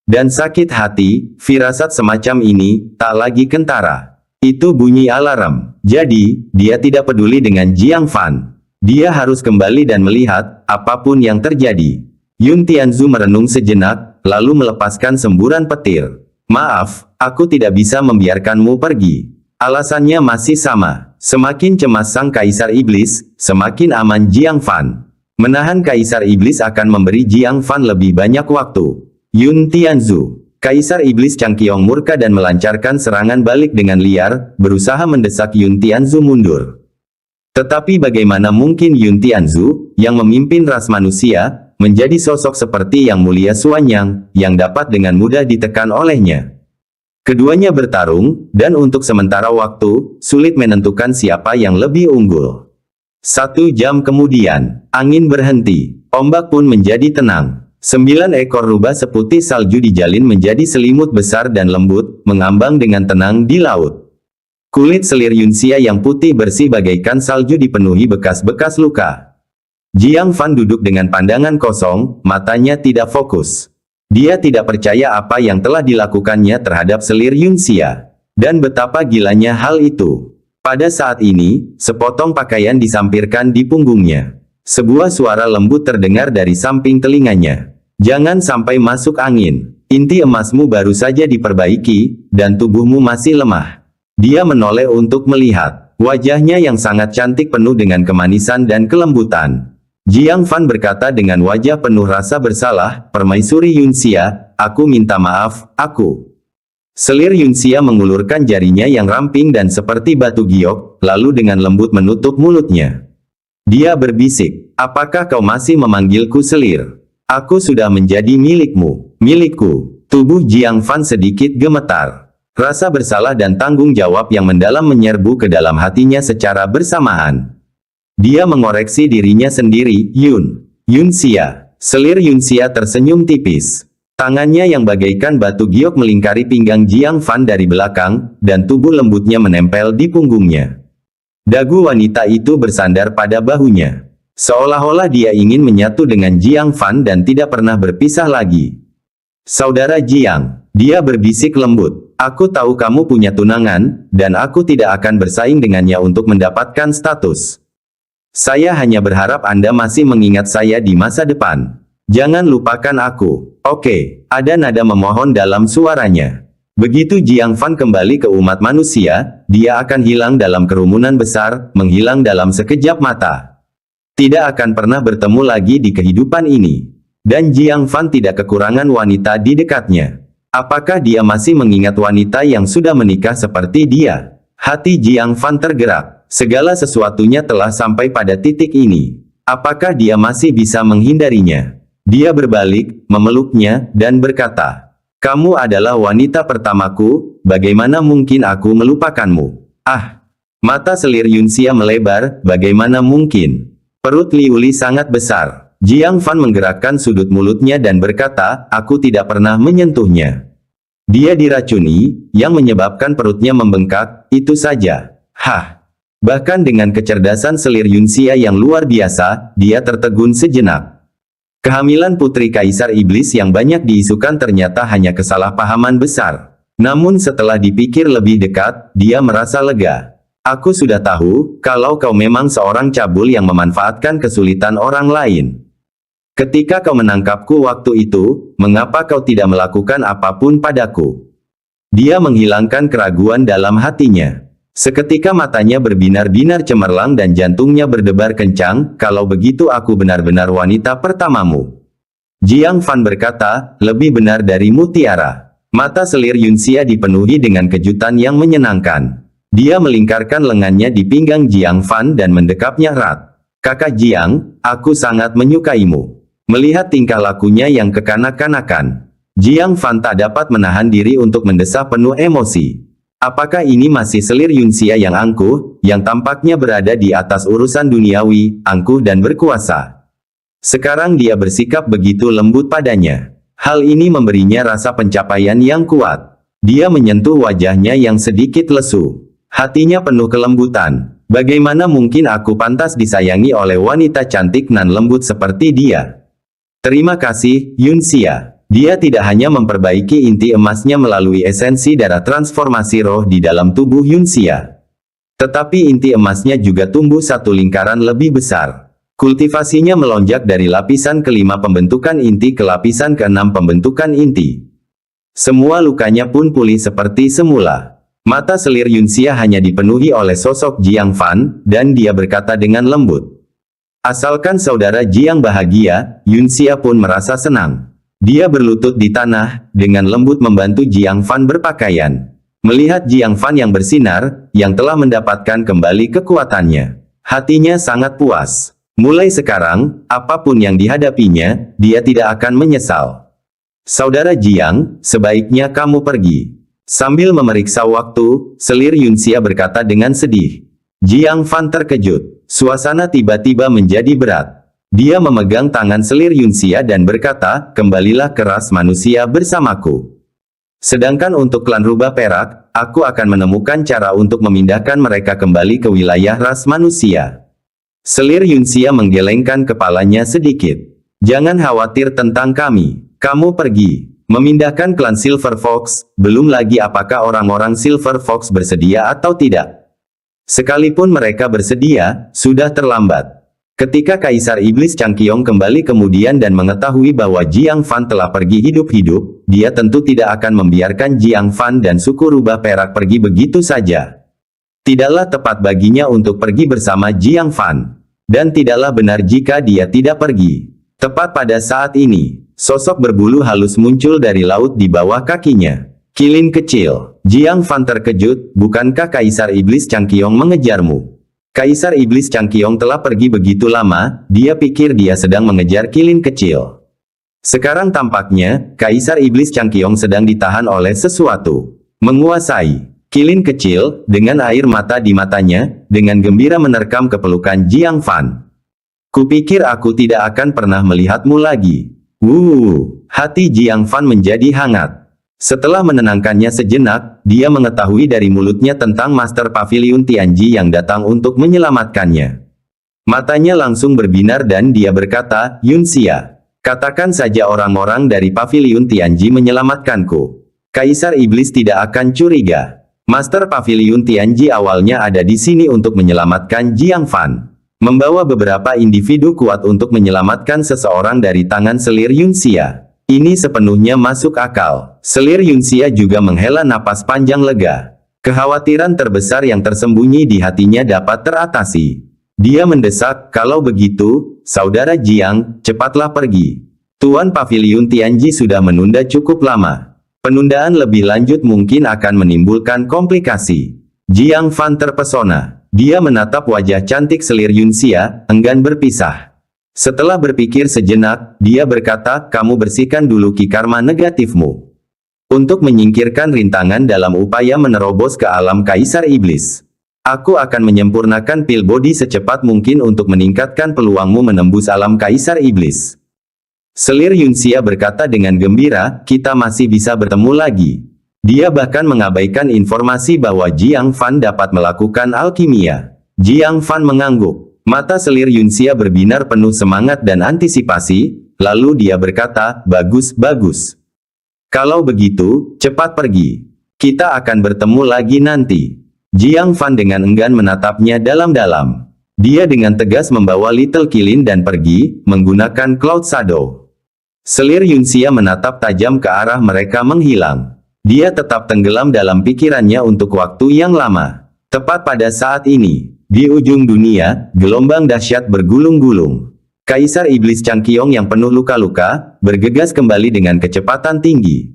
B: Dan sakit hati, firasat semacam ini tak lagi kentara. Itu bunyi alarm. Jadi, dia tidak peduli dengan Jiang Fan. Dia harus kembali dan melihat apapun yang terjadi. Yun Tianzu merenung sejenak, lalu melepaskan semburan petir. Maaf, aku tidak bisa membiarkanmu pergi. Alasannya masih sama. Semakin cemas sang Kaisar Iblis, semakin aman Jiang Fan. Menahan Kaisar Iblis akan memberi Jiang Fan lebih banyak waktu. Yun Tianzu. Kaisar Iblis Changqiong murka dan melancarkan serangan balik dengan liar, berusaha mendesak Yun Tianzu mundur. Tetapi bagaimana mungkin Yun Tianzu, yang memimpin ras manusia, menjadi sosok seperti Yang Mulia Suanyang, yang dapat dengan mudah ditekan olehnya? Keduanya bertarung, dan untuk sementara waktu, sulit menentukan siapa yang lebih unggul. 1 jam kemudian, angin berhenti, ombak pun menjadi tenang. 9 ekor rubah seputih salju dijalin menjadi selimut besar dan lembut, mengambang dengan tenang di laut. Kulit selir Yunxia yang putih bersih bagaikan salju dipenuhi bekas-bekas luka. Jiang Fan duduk dengan pandangan kosong, matanya tidak fokus. Dia tidak percaya apa yang telah dilakukannya terhadap selir Yunxia. Dan betapa gilanya hal itu. Pada saat ini, sepotong pakaian disampirkan di punggungnya. Sebuah suara lembut terdengar dari samping telinganya. Jangan sampai masuk angin. Inti emasmu baru saja diperbaiki, dan tubuhmu masih lemah. Dia menoleh untuk melihat. Wajahnya yang sangat cantik penuh dengan kemanisan dan kelembutan. Jiang Fan berkata dengan wajah penuh rasa bersalah, "Permaisuri Yunxia, aku minta maaf, aku." Selir Yunxia mengulurkan jarinya yang ramping dan seperti batu giok, lalu dengan lembut menutup mulutnya. Dia berbisik, "Apakah kau masih memanggilku selir? Aku sudah menjadi milikmu, milikku." Tubuh Jiang Fan sedikit gemetar. Rasa bersalah dan tanggung jawab yang mendalam menyerbu ke dalam hatinya secara bersamaan. Dia mengoreksi dirinya sendiri, Yunxia. Selir Yunxia tersenyum tipis. Tangannya yang bagaikan batu giok melingkari pinggang Jiang Fan dari belakang, dan tubuh lembutnya menempel di punggungnya. Dagu wanita itu bersandar pada bahunya. Seolah-olah dia ingin menyatu dengan Jiang Fan dan tidak pernah berpisah lagi. "Saudara Jiang," dia berbisik lembut, "aku tahu kamu punya tunangan, dan aku tidak akan bersaing dengannya untuk mendapatkan status. Saya hanya berharap Anda masih mengingat saya di masa depan. Jangan lupakan aku, oke?" Ada nada memohon dalam suaranya. Begitu Jiang Fan kembali ke umat manusia, dia akan hilang dalam kerumunan besar, menghilang dalam sekejap mata. Tidak akan pernah bertemu lagi di kehidupan ini. Dan Jiang Fan tidak kekurangan wanita di dekatnya. Apakah dia masih mengingat wanita yang sudah menikah seperti dia? Hati Jiang Fan tergerak. Segala sesuatunya telah sampai pada titik ini. Apakah dia masih bisa menghindarinya? Dia berbalik, memeluknya, dan berkata, "Kamu adalah wanita pertamaku, bagaimana mungkin aku melupakanmu?" Ah! Mata selir Yunxia melebar, bagaimana mungkin? Perut Liuli sangat besar. Jiang Fan menggerakkan sudut mulutnya dan berkata, "Aku tidak pernah menyentuhnya." Dia diracuni, yang menyebabkan perutnya membengkak, itu saja. Hah! Bahkan dengan kecerdasan selir Yunxia yang luar biasa, dia tertegun sejenak. Kehamilan putri Kaisar Iblis yang banyak diisukan ternyata hanya kesalahpahaman besar. Namun setelah dipikir lebih dekat, dia merasa lega. "Aku sudah tahu, kalau kau memang seorang cabul yang memanfaatkan kesulitan orang lain. Ketika kau menangkapku waktu itu, mengapa kau tidak melakukan apapun padaku?" Dia menghilangkan keraguan dalam hatinya. Seketika matanya berbinar-binar cemerlang dan jantungnya berdebar kencang, "Kalau begitu aku benar-benar wanita pertamamu." Jiang Fan berkata, "Lebih benar dari mutiara." Mata selir Yunxia dipenuhi dengan kejutan yang menyenangkan. Dia melingkarkan lengannya di pinggang Jiang Fan dan mendekapnya erat. "Kakak Jiang, aku sangat menyukaimu." Melihat tingkah lakunya yang kekanak-kanakan, Jiang Fan tak dapat menahan diri untuk mendesah penuh emosi. Apakah ini masih selir Yunxia yang angkuh, yang tampaknya berada di atas urusan duniawi, angkuh dan berkuasa? Sekarang dia bersikap begitu lembut padanya. Hal ini memberinya rasa pencapaian yang kuat. Dia menyentuh wajahnya yang sedikit lesu. Hatinya penuh kelembutan. Bagaimana mungkin aku pantas disayangi oleh wanita cantik nan lembut seperti dia? "Terima kasih, Yunxia." Dia tidak hanya memperbaiki inti emasnya melalui esensi darah transformasi roh di dalam tubuh Yunxia, tetapi inti emasnya juga tumbuh satu lingkaran lebih besar. Kultivasinya melonjak dari lapisan kelima pembentukan inti ke lapisan keenam pembentukan inti. Semua lukanya pun pulih seperti semula. Mata selir Yunxia hanya dipenuhi oleh sosok Jiang Fan, dan dia berkata dengan lembut. Asalkan saudara Jiang bahagia, Yunxia pun merasa senang. Dia berlutut di tanah, dengan lembut membantu Jiang Fan berpakaian. Melihat Jiang Fan yang bersinar, yang telah mendapatkan kembali kekuatannya, hatinya sangat puas. Mulai sekarang, apapun yang dihadapinya, dia tidak akan menyesal. Saudara Jiang, sebaiknya kamu pergi. Sambil memeriksa waktu, selir Yunxia berkata dengan sedih. Jiang Fan terkejut. Suasana tiba-tiba menjadi berat. Dia memegang tangan selir Yunxia dan berkata, kembalilah ke ras manusia bersamaku. Sedangkan untuk klan rubah perak, aku akan menemukan cara untuk memindahkan mereka kembali ke wilayah ras manusia. Selir Yunxia menggelengkan kepalanya sedikit. Jangan khawatir tentang kami. Kamu pergi. Memindahkan klan Silver Fox, belum lagi apakah orang-orang Silver Fox bersedia atau tidak. Sekalipun mereka bersedia, sudah terlambat. Ketika Kaisar Iblis Changqiong kembali kemudian dan mengetahui bahwa Jiang Fan telah pergi hidup-hidup, dia tentu tidak akan membiarkan Jiang Fan dan suku rubah perak pergi begitu saja. Tidaklah tepat baginya untuk pergi bersama Jiang Fan. Dan tidaklah benar jika dia tidak pergi. Tepat pada saat ini, sosok berbulu halus muncul dari laut di bawah kakinya. Kilin kecil. Jiang Fan terkejut, bukankah Kaisar Iblis Changqiong mengejarmu? Kaisar Iblis Changqiong telah pergi begitu lama, dia pikir dia sedang mengejar kilin kecil. Sekarang tampaknya, Kaisar Iblis Changqiong sedang ditahan oleh sesuatu. Menguasai. Kilin kecil, dengan air mata di matanya, dengan gembira menerkam kepelukan Jiang Fan. Kupikir aku tidak akan pernah melihatmu lagi. Hati Jiang Fan menjadi hangat. Setelah menenangkannya sejenak, dia mengetahui dari mulutnya tentang Master Pavilion Tianji yang datang untuk menyelamatkannya. Matanya langsung berbinar dan dia berkata, Yunxia, katakan saja orang-orang dari Pavilion Tianji menyelamatkanku. Kaisar Iblis tidak akan curiga. Master Pavilion Tianji awalnya ada di sini untuk menyelamatkan Jiang Fan. Membawa beberapa individu kuat untuk menyelamatkan seseorang dari tangan selir Yunxia. Ini sepenuhnya masuk akal. Selir Yunxia juga menghela napas panjang lega. Kekhawatiran terbesar yang tersembunyi di hatinya dapat teratasi. Dia mendesak, kalau begitu, saudara Jiang, cepatlah pergi. Tuan Pavilion Tianji sudah menunda cukup lama. Penundaan lebih lanjut mungkin akan menimbulkan komplikasi. Jiang Fan terpesona. Dia menatap wajah cantik selir Yunxia, enggan berpisah. Setelah berpikir sejenak, dia berkata, kamu bersihkan dulu ki karma negatifmu. Untuk menyingkirkan rintangan dalam upaya menerobos ke alam Kaisar Iblis. Aku akan menyempurnakan pil body secepat mungkin untuk meningkatkan peluangmu menembus alam Kaisar Iblis. Selir Yunxia berkata dengan gembira, kita masih bisa bertemu lagi. Dia bahkan mengabaikan informasi bahwa Jiang Fan dapat melakukan alkimia. Jiang Fan mengangguk. Mata selir Yunxia berbinar penuh semangat dan antisipasi, lalu dia berkata, bagus, bagus. Kalau begitu, cepat pergi. Kita akan bertemu lagi nanti. Jiang Fan dengan enggan menatapnya dalam-dalam. Dia dengan tegas membawa Little Kilin dan pergi, menggunakan Cloud Shadow. Selir Yunxia menatap tajam ke arah mereka menghilang. Dia tetap tenggelam dalam pikirannya untuk waktu yang lama. Tepat pada saat ini, di ujung dunia, gelombang dahsyat bergulung-gulung. Kaisar Iblis Changqiong yang penuh luka-luka, bergegas kembali dengan kecepatan tinggi.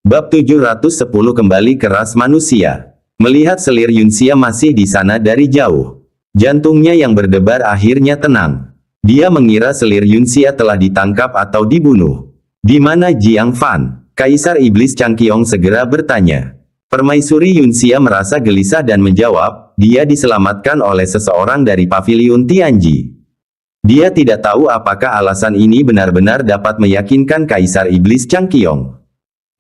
B: Bab 710 kembali ke ras manusia. Melihat selir Yunxia masih di sana dari jauh. Jantungnya yang berdebar akhirnya tenang. Dia mengira selir Yunxia telah ditangkap atau dibunuh. Di mana Jiang Fan? Kaisar Iblis Changqiong segera bertanya. Permaisuri Yunxia merasa gelisah dan menjawab, dia diselamatkan oleh seseorang dari Pavilion Tianji. Dia tidak tahu apakah alasan ini benar-benar dapat meyakinkan Kaisar Iblis Changqiong.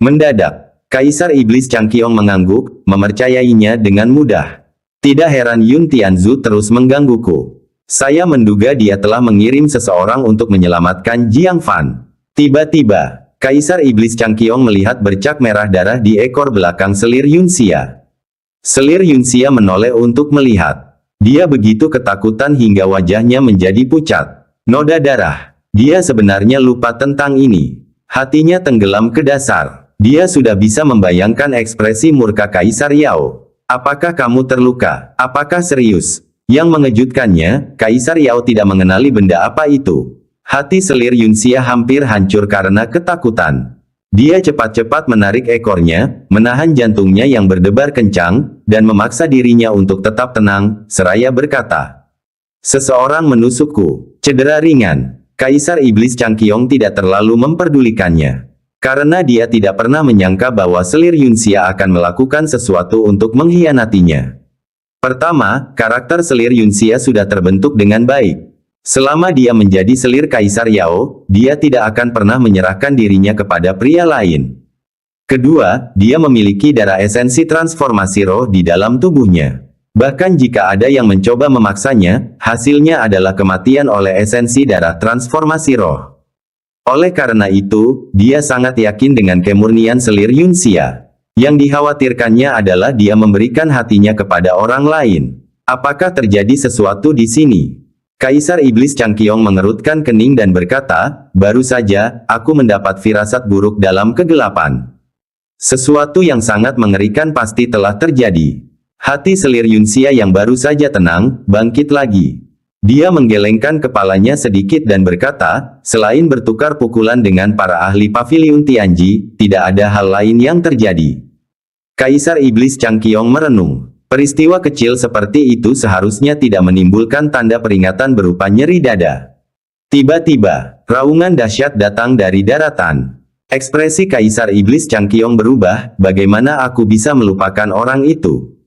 B: Mendadak, Kaisar Iblis Changqiong mengangguk, mempercayainya dengan mudah. Tidak heran Yun Tianzu terus menggangguku. Saya menduga dia telah mengirim seseorang untuk menyelamatkan Jiang Fan. Tiba-tiba, Kaisar Iblis Changqiong melihat bercak merah darah di ekor belakang selir Yunxia. Selir Yunxia menoleh untuk melihat. Dia begitu ketakutan hingga wajahnya menjadi pucat. Noda darah. Dia sebenarnya lupa tentang ini. Hatinya tenggelam ke dasar. Dia sudah bisa membayangkan ekspresi murka Kaisar Yao. Apakah kamu terluka? Apakah serius? Yang mengejutkannya, Kaisar Yao tidak mengenali benda apa itu. Hati selir Yunxia hampir hancur karena ketakutan. Dia cepat-cepat menarik ekornya, menahan jantungnya yang berdebar kencang, dan memaksa dirinya untuk tetap tenang, seraya berkata, "Seseorang menusukku. Cedera ringan." Kaisar Iblis Changqiong tidak terlalu memperdulikannya. Karena dia tidak pernah menyangka bahwa selir Yunxia akan melakukan sesuatu untuk mengkhianatinya. Pertama, karakter selir Yunxia sudah terbentuk dengan baik. Selama dia menjadi selir Kaisar Yao, dia tidak akan pernah menyerahkan dirinya kepada pria lain. Kedua, dia memiliki darah esensi transformasi roh di dalam tubuhnya. Bahkan jika ada yang mencoba memaksanya, hasilnya adalah kematian oleh esensi darah transformasi roh. Oleh karena itu, dia sangat yakin dengan kemurnian selir Yunxia. Yang dikhawatirkannya adalah dia memberikan hatinya kepada orang lain. Apakah terjadi sesuatu di sini? Kaisar Iblis Changqiong mengerutkan kening dan berkata, "Baru saja, aku mendapat firasat buruk dalam kegelapan. Sesuatu yang sangat mengerikan pasti telah terjadi." Hati selir Yunxia yang baru saja tenang, bangkit lagi. Dia menggelengkan kepalanya sedikit dan berkata, "Selain bertukar pukulan dengan para ahli Paviliun Tianji, tidak ada hal lain yang terjadi." Kaisar Iblis Changqiong merenung. Peristiwa kecil seperti itu seharusnya tidak menimbulkan tanda peringatan berupa nyeri dada. Tiba-tiba, raungan dahsyat datang dari daratan. Ekspresi Kaisar Iblis Changqiong berubah, "Bagaimana aku bisa melupakan orang itu?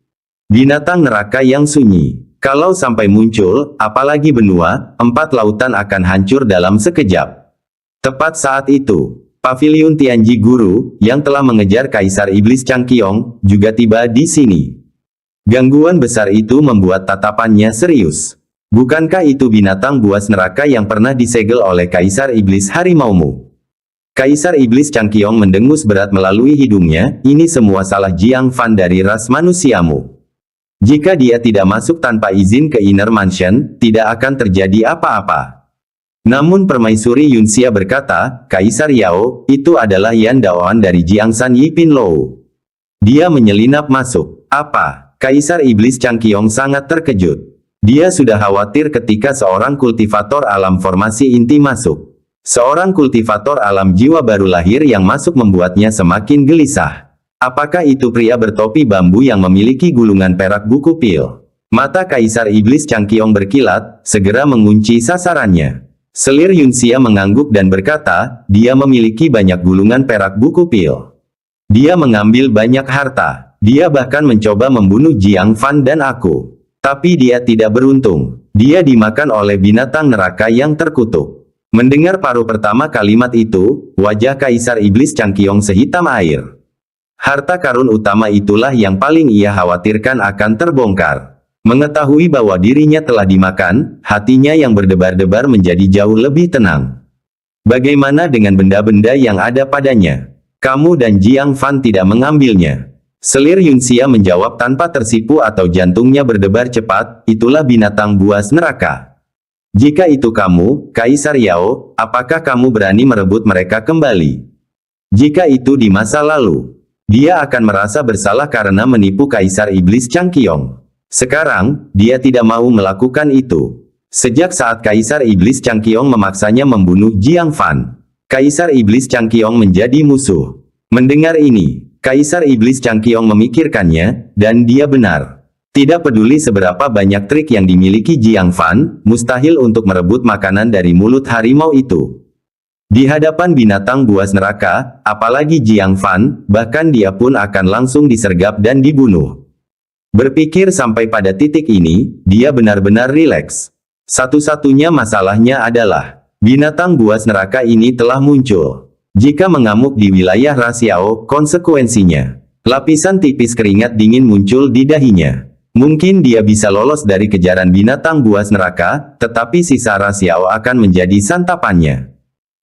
B: Binatang neraka yang sunyi. Kalau sampai muncul, apalagi benua, 4 lautan akan hancur dalam sekejap." Tepat saat itu, Paviliun Tianji Guru, yang telah mengejar Kaisar Iblis Changqiong, juga tiba di sini. Gangguan besar itu membuat tatapannya serius. "Bukankah itu binatang buas neraka yang pernah disegel oleh Kaisar Iblis Harimaumu?" Kaisar Iblis Changqiong mendengus berat melalui hidungnya, "Ini semua salah Jiang Fan dari ras manusiamu. Jika dia tidak masuk tanpa izin ke Inner Mansion, tidak akan terjadi apa-apa." Namun Permaisuri Yunxia berkata, "Kaisar Yao, itu adalah Yan Daoan dari Jiangsan Yipin Lou." Dia menyelinap masuk. "Apa?" Kaisar Iblis Changqiong sangat terkejut. Dia sudah khawatir ketika seorang kultivator alam formasi inti masuk. Seorang kultivator alam jiwa baru lahir yang masuk membuatnya semakin gelisah. Apakah itu pria bertopi bambu yang memiliki gulungan perak buku pil? Mata Kaisar Iblis Changqiong berkilat, segera mengunci sasarannya. Selir Yunxia mengangguk dan berkata, "Dia memiliki banyak gulungan perak buku pil. Dia mengambil banyak harta. Dia bahkan mencoba membunuh Jiang Fan dan aku. Tapi dia tidak beruntung. Dia dimakan oleh binatang neraka yang terkutuk." Mendengar paruh pertama kalimat itu, wajah Kaisar Iblis Changqiong sehitam air. Harta karun utama itulah yang paling ia khawatirkan akan terbongkar. Mengetahui bahwa dirinya telah dimakan, hatinya yang berdebar-debar menjadi jauh lebih tenang. "Bagaimana dengan benda-benda yang ada padanya? Kamu dan Jiang Fan tidak mengambilnya?" Selir Yunxia menjawab tanpa tersipu atau jantungnya berdebar cepat, "Itulah binatang buas neraka. Jika itu kamu, Kaisar Yao, apakah kamu berani merebut mereka kembali? Jika itu di masa lalu, dia akan merasa bersalah karena menipu Kaisar Iblis Changqiong. Sekarang, dia tidak mau melakukan itu. Sejak saat Kaisar Iblis Changqiong memaksanya membunuh Jiang Fan, Kaisar Iblis Changqiong menjadi musuh." Mendengar ini, Kaisar Iblis Changqiong memikirkannya, dan dia benar. Tidak peduli seberapa banyak trik yang dimiliki Jiang Fan, mustahil untuk merebut makanan dari mulut harimau itu. Di hadapan binatang buas neraka, apalagi Jiang Fan, bahkan dia pun akan langsung disergap dan dibunuh. Berpikir sampai pada titik ini, dia benar-benar rileks. Satu-satunya masalahnya adalah, binatang buas neraka ini telah muncul. Jika mengamuk di wilayah ras Yao, konsekuensinya, lapisan tipis keringat dingin muncul di dahinya. Mungkin dia bisa lolos dari kejaran binatang buas neraka, tetapi sisa ras Yao akan menjadi santapannya.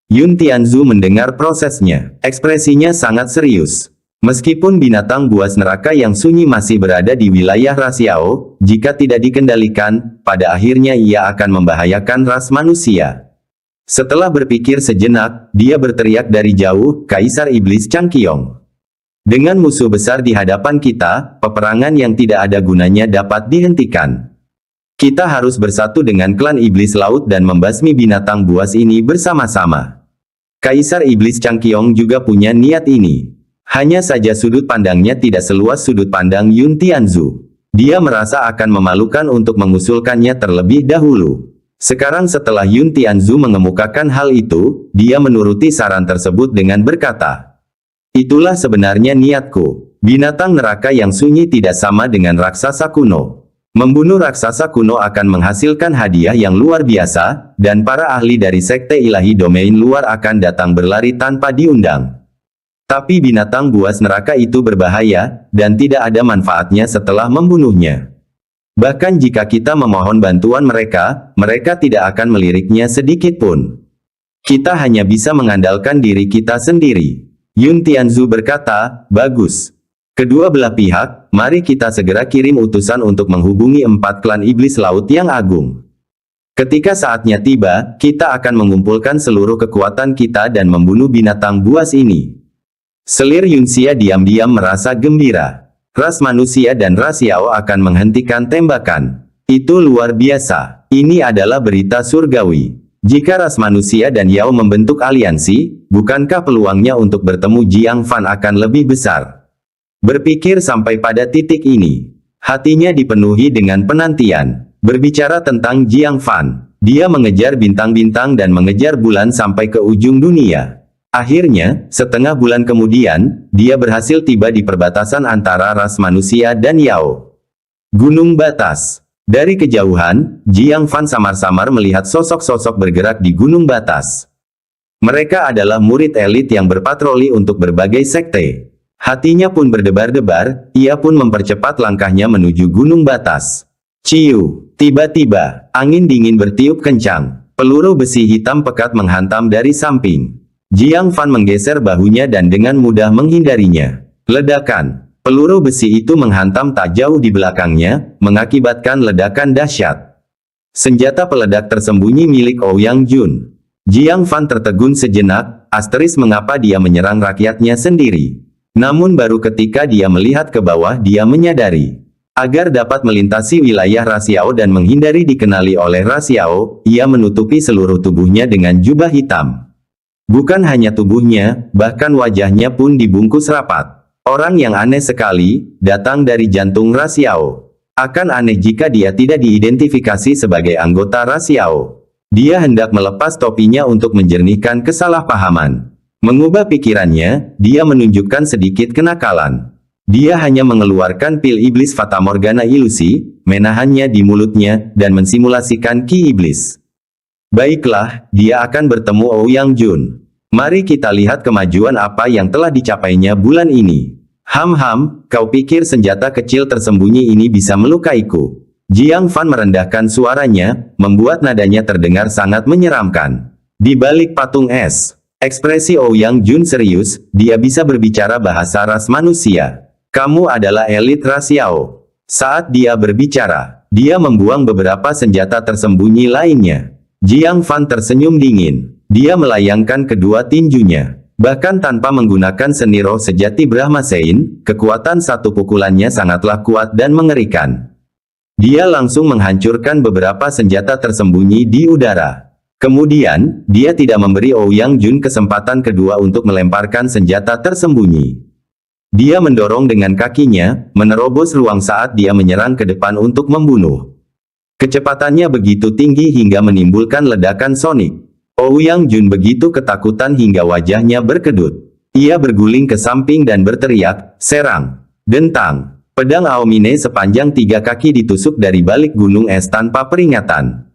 B: Yun Tianzu mendengar prosesnya. Ekspresinya sangat serius. Meskipun binatang buas neraka yang sunyi masih berada di wilayah ras Yao, jika tidak dikendalikan, pada akhirnya ia akan membahayakan ras manusia. Setelah berpikir sejenak, dia berteriak dari jauh, Kaisar Iblis Changqiong. Dengan musuh besar di hadapan kita, peperangan yang tidak ada gunanya dapat dihentikan. Kita harus bersatu dengan klan Iblis Laut dan membasmi binatang buas ini bersama-sama. Kaisar Iblis Changqiong juga punya niat ini. Hanya saja sudut pandangnya tidak seluas sudut pandang Yun Tianzu. Dia merasa akan memalukan untuk mengusulkannya terlebih dahulu. Sekarang setelah Yun Tianzu mengemukakan hal itu, dia menuruti saran tersebut dengan berkata, "Itulah sebenarnya niatku. Binatang neraka yang sunyi tidak sama dengan raksasa kuno. Membunuh raksasa kuno akan menghasilkan hadiah yang luar biasa, dan para ahli dari sekte ilahi domain luar akan datang berlari tanpa diundang. Tapi binatang buas neraka itu berbahaya, dan tidak ada manfaatnya setelah membunuhnya. Bahkan jika kita memohon bantuan mereka, mereka tidak akan meliriknya sedikit pun. Kita hanya bisa mengandalkan diri kita sendiri." Yun Tianzu berkata, "Bagus. Kedua belah pihak, mari kita segera kirim utusan untuk menghubungi 4 klan iblis laut yang agung. Ketika saatnya tiba, kita akan mengumpulkan seluruh kekuatan kita dan membunuh binatang buas ini." Selir Yunxia diam-diam merasa gembira. Ras manusia dan ras Yao akan menghentikan tembakan. Itu luar biasa. Ini adalah berita surgawi. Jika ras manusia dan Yao membentuk aliansi, bukankah peluangnya untuk bertemu Jiang Fan akan lebih besar? Berpikir sampai pada titik ini, hatinya dipenuhi dengan penantian. Berbicara tentang Jiang Fan, dia mengejar bintang-bintang dan mengejar bulan sampai ke ujung dunia. Akhirnya, setengah bulan kemudian, dia berhasil tiba di perbatasan antara ras manusia dan Yao. Gunung Batas. Dari kejauhan, Jiang Fan samar-samar melihat sosok-sosok bergerak di gunung batas. Mereka adalah murid elit yang berpatroli untuk berbagai sekte. Hatinya pun berdebar-debar, ia pun mempercepat langkahnya menuju gunung batas. Ciu! Tiba-tiba, angin dingin bertiup kencang. Peluru besi hitam pekat menghantam dari samping. Jiang Fan menggeser bahunya dan dengan mudah menghindarinya. Ledakan. Peluru besi itu menghantam tak jauh di belakangnya, mengakibatkan ledakan dahsyat. Senjata peledak tersembunyi milik Ouyang Jun. Jiang Fan tertegun sejenak, asteris mengapa dia menyerang rakyatnya sendiri. Namun baru ketika dia melihat ke bawah dia menyadari. Agar dapat melintasi wilayah ras Yao dan menghindari dikenali oleh ras Yao, ia menutupi seluruh tubuhnya dengan jubah hitam. Bukan hanya tubuhnya, bahkan wajahnya pun dibungkus rapat. Orang yang aneh sekali, datang dari jantung ras Yao. Akan aneh jika dia tidak diidentifikasi sebagai anggota ras Yao. Dia hendak melepas topinya untuk menjernihkan kesalahpahaman. Mengubah pikirannya, dia menunjukkan sedikit kenakalan. Dia hanya mengeluarkan pil iblis Fatamorgana ilusi, menahannya di mulutnya, dan mensimulasikan ki iblis. Baiklah, dia akan bertemu Ouyang Jun. Mari kita lihat kemajuan apa yang telah dicapainya bulan ini. Ham-ham, kau pikir senjata kecil tersembunyi ini bisa melukaiku? Jiang Fan merendahkan suaranya, membuat nadanya terdengar sangat menyeramkan. Di balik patung es, ekspresi Ouyang Jun serius, dia bisa berbicara bahasa ras manusia. Kamu adalah elit ras Yao. Saat dia berbicara, dia membuang beberapa senjata tersembunyi lainnya. Jiang Fan tersenyum dingin. Dia melayangkan kedua tinjunya. Bahkan tanpa menggunakan seni roh sejati Brahma Sein, kekuatan satu pukulannya sangatlah kuat dan mengerikan. Dia langsung menghancurkan beberapa senjata tersembunyi di udara. Kemudian, dia tidak memberi Ouyang Jun kesempatan kedua untuk melemparkan senjata tersembunyi. Dia mendorong dengan kakinya, menerobos ruang saat dia menyerang ke depan untuk membunuh. Kecepatannya begitu tinggi hingga menimbulkan ledakan sonik. Ouyang Jun begitu ketakutan hingga wajahnya berkedut. Ia berguling ke samping dan berteriak, "Serang! Dentang!" Pedang Aomine sepanjang 3 kaki ditusuk dari balik gunung es tanpa peringatan.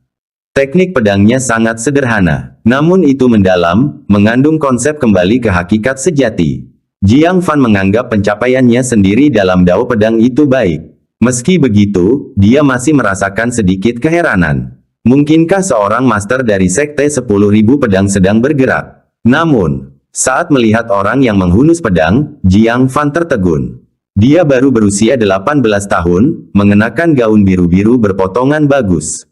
B: Teknik pedangnya sangat sederhana, namun itu mendalam, mengandung konsep kembali ke hakikat sejati. Jiang Fan menganggap pencapaiannya sendiri dalam dao pedang itu baik. Meski begitu, dia masih merasakan sedikit keheranan. Mungkinkah seorang master dari sekte 10.000 pedang sedang bergerak? Namun, saat melihat orang yang menghunus pedang, Jiang Fan tertegun. Dia baru berusia 18 tahun, mengenakan gaun biru-biru berpotongan bagus.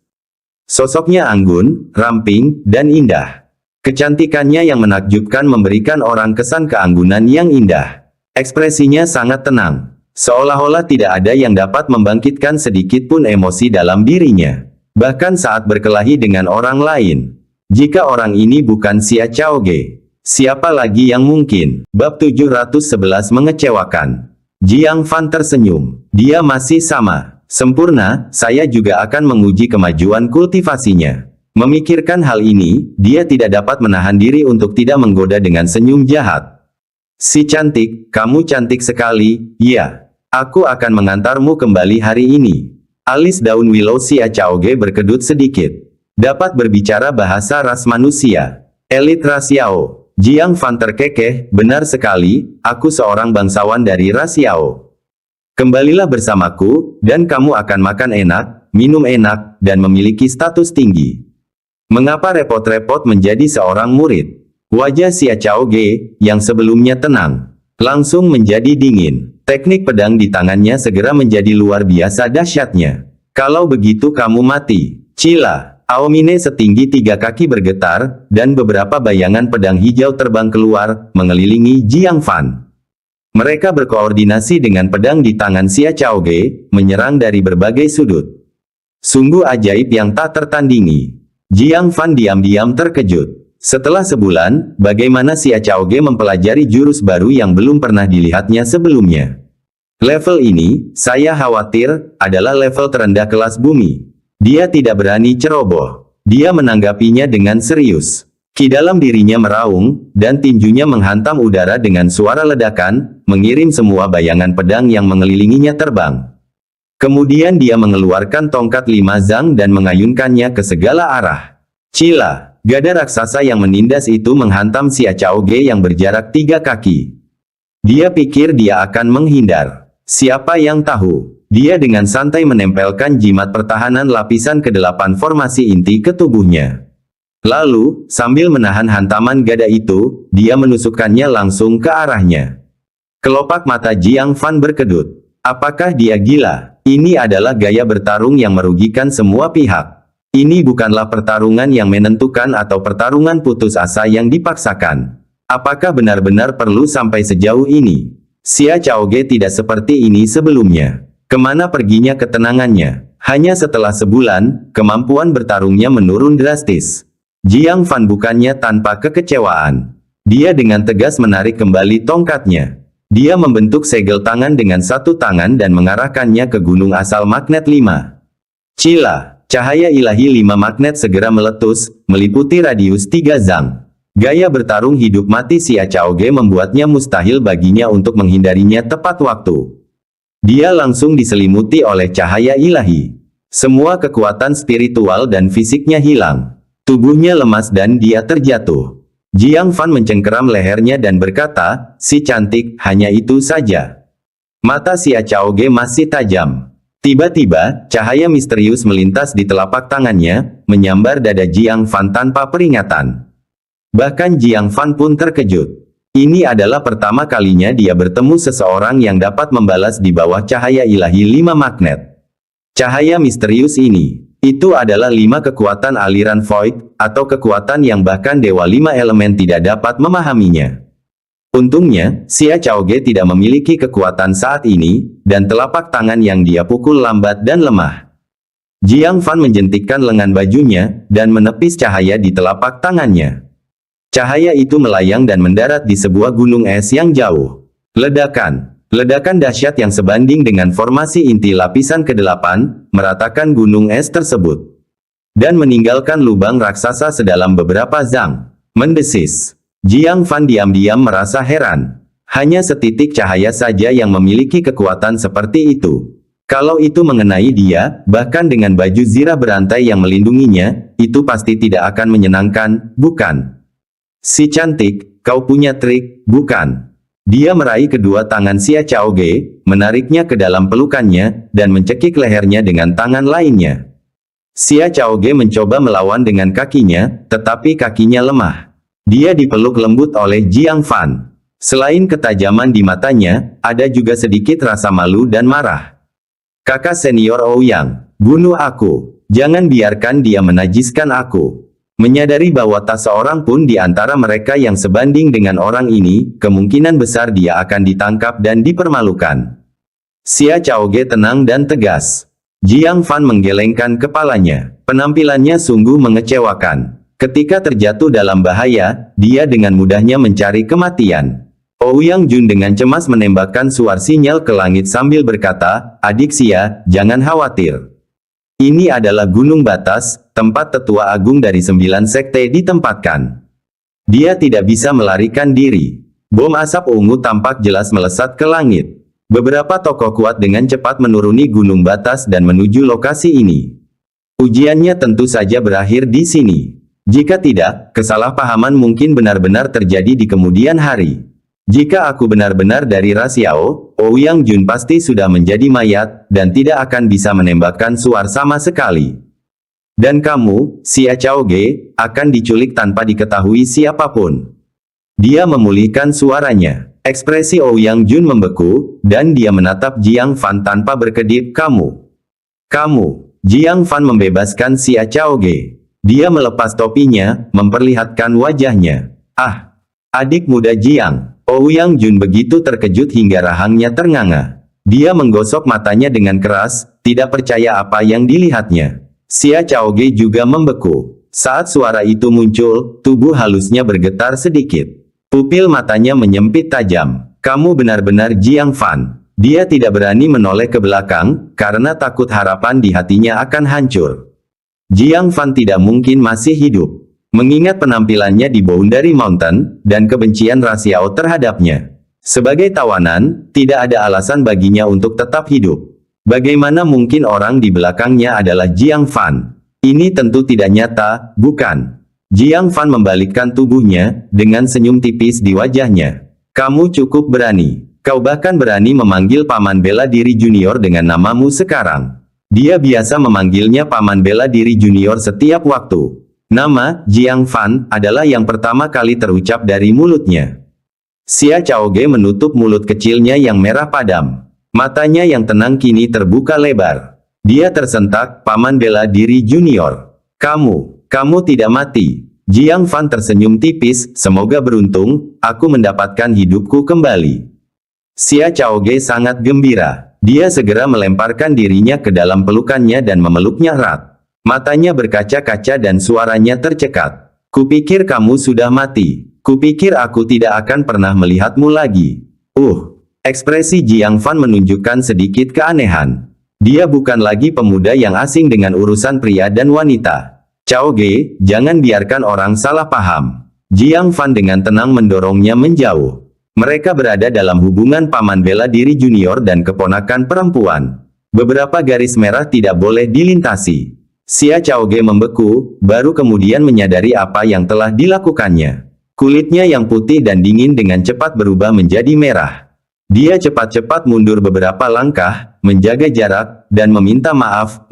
B: Sosoknya anggun, ramping, dan indah. Kecantikannya yang menakjubkan memberikan orang kesan keanggunan yang indah. Ekspresinya sangat tenang. Seolah-olah tidak ada yang dapat membangkitkan sedikit pun emosi dalam dirinya. Bahkan saat berkelahi dengan orang lain. Jika orang ini bukan Xia Chaoge, siapa lagi yang mungkin? Bab 711 mengecewakan. Jiang Fan tersenyum. Dia masih sama. Sempurna, saya juga akan menguji kemajuan kultivasinya. Memikirkan hal ini, dia tidak dapat menahan diri untuk tidak menggoda dengan senyum jahat. Si cantik, kamu cantik sekali, ya. Aku akan mengantarmu kembali hari ini. Alis daun willow Xia Chaoge berkedut sedikit. Dapat berbicara bahasa ras manusia. Elit ras Yao. Jiang Fan terkekeh, benar sekali, aku seorang bangsawan dari ras Yao. Kembalilah bersamaku, dan kamu akan makan enak, minum enak, dan memiliki status tinggi. Mengapa repot-repot menjadi seorang murid? Wajah Xia Chaoge, yang sebelumnya tenang, langsung menjadi dingin. Teknik pedang di tangannya segera menjadi luar biasa dahsyatnya. Kalau begitu kamu mati. Cila, Aomine setinggi 3 kaki bergetar, dan beberapa bayangan pedang hijau terbang keluar, mengelilingi Jiang Fan. Mereka berkoordinasi dengan pedang di tangan Xia Chaoge, menyerang dari berbagai sudut. Sungguh ajaib yang tak tertandingi. Jiang Fan diam-diam terkejut. Setelah sebulan, bagaimana Xia Chaoge mempelajari jurus baru yang belum pernah dilihatnya sebelumnya. Level ini, saya khawatir, adalah level terendah kelas bumi. Dia tidak berani ceroboh. Dia menanggapinya dengan serius. Ki dalam dirinya meraung, dan tinjunya menghantam udara dengan suara ledakan, mengirim semua bayangan pedang yang mengelilinginya terbang. Kemudian dia mengeluarkan tongkat 5 zang dan mengayunkannya ke segala arah. Cila, gada raksasa yang menindas itu menghantam Xia Chaoge yang berjarak 3 kaki. Dia pikir dia akan menghindar. Siapa yang tahu? Dia dengan santai menempelkan jimat pertahanan lapisan ke-8 formasi inti ke tubuhnya. Lalu, sambil menahan hantaman gada itu, dia menusukkannya langsung ke arahnya. Kelopak mata Jiang Fan berkedut. Apakah dia gila? Ini adalah gaya bertarung yang merugikan semua pihak. Ini bukanlah pertarungan yang menentukan atau pertarungan putus asa yang dipaksakan. Apakah benar-benar perlu sampai sejauh ini? Xia Chaoge tidak seperti ini sebelumnya. Kemana perginya ketenangannya? Hanya setelah sebulan, kemampuan bertarungnya menurun drastis. Jiang Fan bukannya tanpa kekecewaan. Dia dengan tegas menarik kembali tongkatnya. Dia membentuk segel tangan dengan satu tangan dan mengarahkannya ke gunung asal magnet 5. Cila, cahaya ilahi 5 magnet segera meletus, meliputi radius 3 zang. Gaya bertarung hidup mati Xia Chaoge membuatnya mustahil baginya untuk menghindarinya tepat waktu. Dia langsung diselimuti oleh cahaya ilahi. Semua kekuatan spiritual dan fisiknya hilang. Tubuhnya lemas dan dia terjatuh. Jiang Fan mencengkeram lehernya dan berkata, si cantik, hanya itu saja. Mata Xia Chaoge masih tajam. Tiba-tiba, cahaya misterius melintas di telapak tangannya, menyambar dada Jiang Fan tanpa peringatan. Bahkan Jiang Fan pun terkejut. Ini adalah pertama kalinya dia bertemu seseorang yang dapat membalas di bawah cahaya ilahi 5 magnet. Cahaya misterius ini. Itu adalah 5 kekuatan aliran void, atau kekuatan yang bahkan Dewa 5 elemen tidak dapat memahaminya. Untungnya, Xia Chaoge tidak memiliki kekuatan saat ini, dan telapak tangan yang dia pukul lambat dan lemah. Jiang Fan menjentikkan lengan bajunya, dan menepis cahaya di telapak tangannya. Cahaya itu melayang dan mendarat di sebuah gunung es yang jauh. Ledakan. Ledakan dahsyat yang sebanding dengan formasi inti lapisan ke-8, meratakan gunung es tersebut. Dan meninggalkan lubang raksasa sedalam beberapa zang. Mendesis. Jiang Fan diam-diam merasa heran. Hanya setitik cahaya saja yang memiliki kekuatan seperti itu. Kalau itu mengenai dia, bahkan dengan baju zirah berantai yang melindunginya, itu pasti tidak akan menyenangkan, bukan? Si cantik, kau punya trik, bukan? Dia meraih kedua tangan Xia Chaoge, menariknya ke dalam pelukannya, dan mencekik lehernya dengan tangan lainnya. Xia Chaoge mencoba melawan dengan kakinya, tetapi kakinya lemah. Dia dipeluk lembut oleh Jiang Fan. Selain ketajaman di matanya, ada juga sedikit rasa malu dan marah. Kakak senior Ouyang, bunuh aku. Jangan biarkan dia menajiskan aku. Menyadari bahwa tak seorang pun di antara mereka yang sebanding dengan orang ini, kemungkinan besar dia akan ditangkap dan dipermalukan. Xia Chaoge tenang dan tegas. Jiang Fan menggelengkan kepalanya. Penampilannya sungguh mengecewakan. Ketika terjatuh dalam bahaya, dia dengan mudahnya mencari kematian. Ouyang Jun dengan cemas menembakkan suar sinyal ke langit sambil berkata, "Adik Xia, jangan khawatir. Ini adalah Gunung Batas, tempat tetua agung dari 9 sekte ditempatkan. Dia tidak bisa melarikan diri." Bom asap ungu tampak jelas melesat ke langit. Beberapa tokoh kuat dengan cepat menuruni Gunung Batas dan menuju lokasi ini. Ujiannya tentu saja berakhir di sini. Jika tidak, kesalahpahaman mungkin benar-benar terjadi di kemudian hari. Jika aku benar-benar dari ras Yao, Ouyang Jun pasti sudah menjadi mayat, dan tidak akan bisa menembakkan suar sama sekali. Dan kamu, Xia Chaoge, akan diculik tanpa diketahui siapapun. Dia memulihkan suaranya. Ekspresi Ouyang Jun membeku, dan dia menatap Jiang Fan tanpa berkedip. Kamu. Jiang Fan membebaskan Xia Chaoge. Dia melepas topinya, memperlihatkan wajahnya. Ah, adik muda Jiang. Ouyang Jun begitu terkejut hingga rahangnya ternganga. Dia menggosok matanya dengan keras, tidak percaya apa yang dilihatnya. Xia Chaoge juga membeku. Saat suara itu muncul, tubuh halusnya bergetar sedikit. Pupil matanya menyempit tajam. Kamu benar-benar Jiang Fan. Dia tidak berani menoleh ke belakang, karena takut harapan di hatinya akan hancur. Jiang Fan tidak mungkin masih hidup. Mengingat penampilannya di Boundary Mountain, dan kebencian ras Yao terhadapnya. Sebagai tawanan, tidak ada alasan baginya untuk tetap hidup. Bagaimana mungkin orang di belakangnya adalah Jiang Fan? Ini tentu tidak nyata, bukan? Jiang Fan membalikkan tubuhnya, dengan senyum tipis di wajahnya. Kamu cukup berani. Kau bahkan berani memanggil Paman Bela Diri Junior dengan namamu sekarang. Dia biasa memanggilnya Paman Bela Diri Junior setiap waktu. Nama, Jiang Fan, adalah yang pertama kali terucap dari mulutnya. Xia Chaoge menutup mulut kecilnya yang merah padam. Matanya yang tenang kini terbuka lebar. Dia tersentak, Paman Bela Diri Junior. Kamu tidak mati. Jiang Fan tersenyum tipis, semoga beruntung, aku mendapatkan hidupku kembali. Xia Chaoge sangat gembira. Dia segera melemparkan dirinya ke dalam pelukannya dan memeluknya erat. Matanya berkaca-kaca dan suaranya tercekat. Kupikir kamu sudah mati. Kupikir aku tidak akan pernah melihatmu lagi. Ekspresi Jiang Fan menunjukkan sedikit keanehan. Dia bukan lagi pemuda yang asing dengan urusan pria dan wanita. Chaoge, jangan biarkan orang salah paham. Jiang Fan dengan tenang mendorongnya menjauh. Mereka berada dalam hubungan Paman Bela Diri Junior dan keponakan perempuan. Beberapa garis merah tidak boleh dilintasi. Xia Chaoge membeku, baru kemudian menyadari apa yang telah dilakukannya. Kulitnya yang putih dan dingin dengan cepat berubah menjadi merah. Dia cepat-cepat mundur beberapa langkah, menjaga jarak, dan meminta maaf,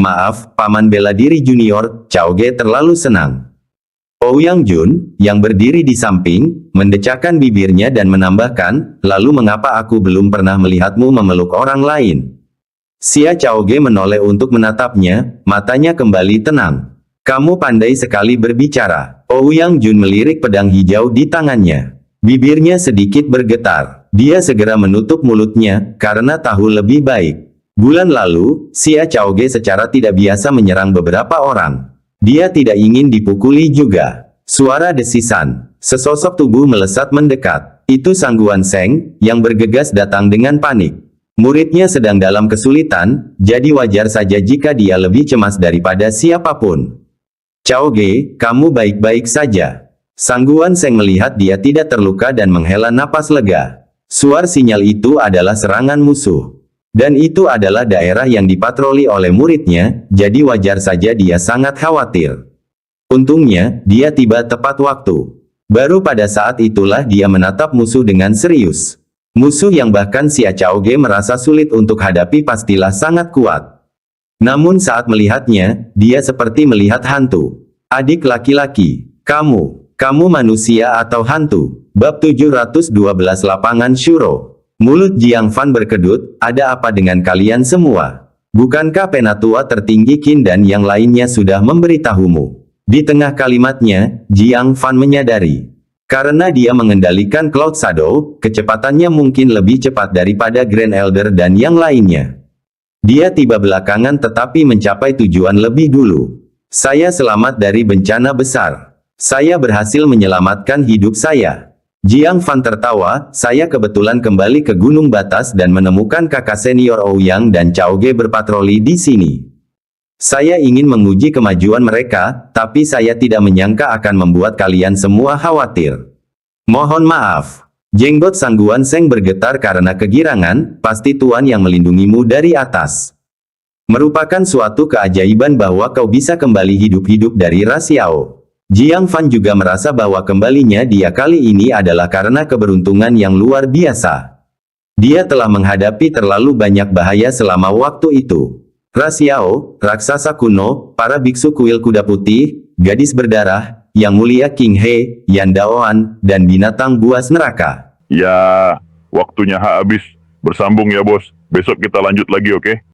B: Paman Bela Diri Junior, Chaoge terlalu senang. Ouyang Jun, yang berdiri di samping, mendecakkan bibirnya dan menambahkan, lalu mengapa aku belum pernah melihatmu memeluk orang lain? Xia Chaoge menoleh untuk menatapnya, matanya kembali tenang. Kamu pandai sekali berbicara. Ouyang Jun melirik pedang hijau di tangannya. Bibirnya sedikit bergetar. Dia segera menutup mulutnya, karena tahu lebih baik. Bulan lalu, Xia Chaoge secara tidak biasa menyerang beberapa orang. Dia tidak ingin dipukuli juga. Suara desisan. Sesosok tubuh melesat mendekat. Itu Sang Guan Seng, yang bergegas datang dengan panik. Muridnya sedang dalam kesulitan, jadi wajar saja jika dia lebih cemas daripada siapapun. Chaoge, kamu baik-baik saja. Sang Guan Seng melihat dia tidak terluka dan menghela napas lega. Suar sinyal itu adalah serangan musuh. Dan itu adalah daerah yang dipatroli oleh muridnya, jadi wajar saja dia sangat khawatir. Untungnya, dia tiba tepat waktu. Baru pada saat itulah dia menatap musuh dengan serius. Musuh yang bahkan Xia Chaoge merasa sulit untuk hadapi pastilah sangat kuat. Namun saat melihatnya, dia seperti melihat hantu. Adik laki-laki, kamu Kamu manusia atau hantu? Bab 712 Lapangan Shuro. Mulut Jiang Fan berkedut, ada apa dengan kalian semua? Bukankah penatua tertinggi Qin dan yang lainnya sudah memberitahumu? Di tengah kalimatnya, Jiang Fan menyadari. Karena dia mengendalikan Cloud Shadow, kecepatannya mungkin lebih cepat daripada Grand Elder dan yang lainnya. Dia tiba belakangan tetapi mencapai tujuan lebih dulu. Saya selamat dari bencana besar. Saya berhasil menyelamatkan hidup saya. Jiang Fan tertawa, saya kebetulan kembali ke Gunung Batas dan menemukan kakak senior Ouyang dan Cao Ge berpatroli di sini. Saya ingin menguji kemajuan mereka, tapi saya tidak menyangka akan membuat kalian semua khawatir. Mohon maaf. Jenggot Sang Guan Seng bergetar karena kegirangan, pasti Tuan yang melindungimu dari atas. Merupakan suatu keajaiban bahwa kau bisa kembali hidup-hidup dari Ras Yao. Jiang Fan juga merasa bahwa kembalinya dia kali ini adalah karena keberuntungan yang luar biasa. Dia telah menghadapi terlalu banyak bahaya selama waktu itu. Ras Yao, raksasa kuno, para biksu kuil kuda putih, gadis berdarah, yang mulia King He, Yan Daoan, dan binatang buas neraka.
A: Ya, waktunya habis. Bersambung ya bos. Besok kita lanjut lagi, oke?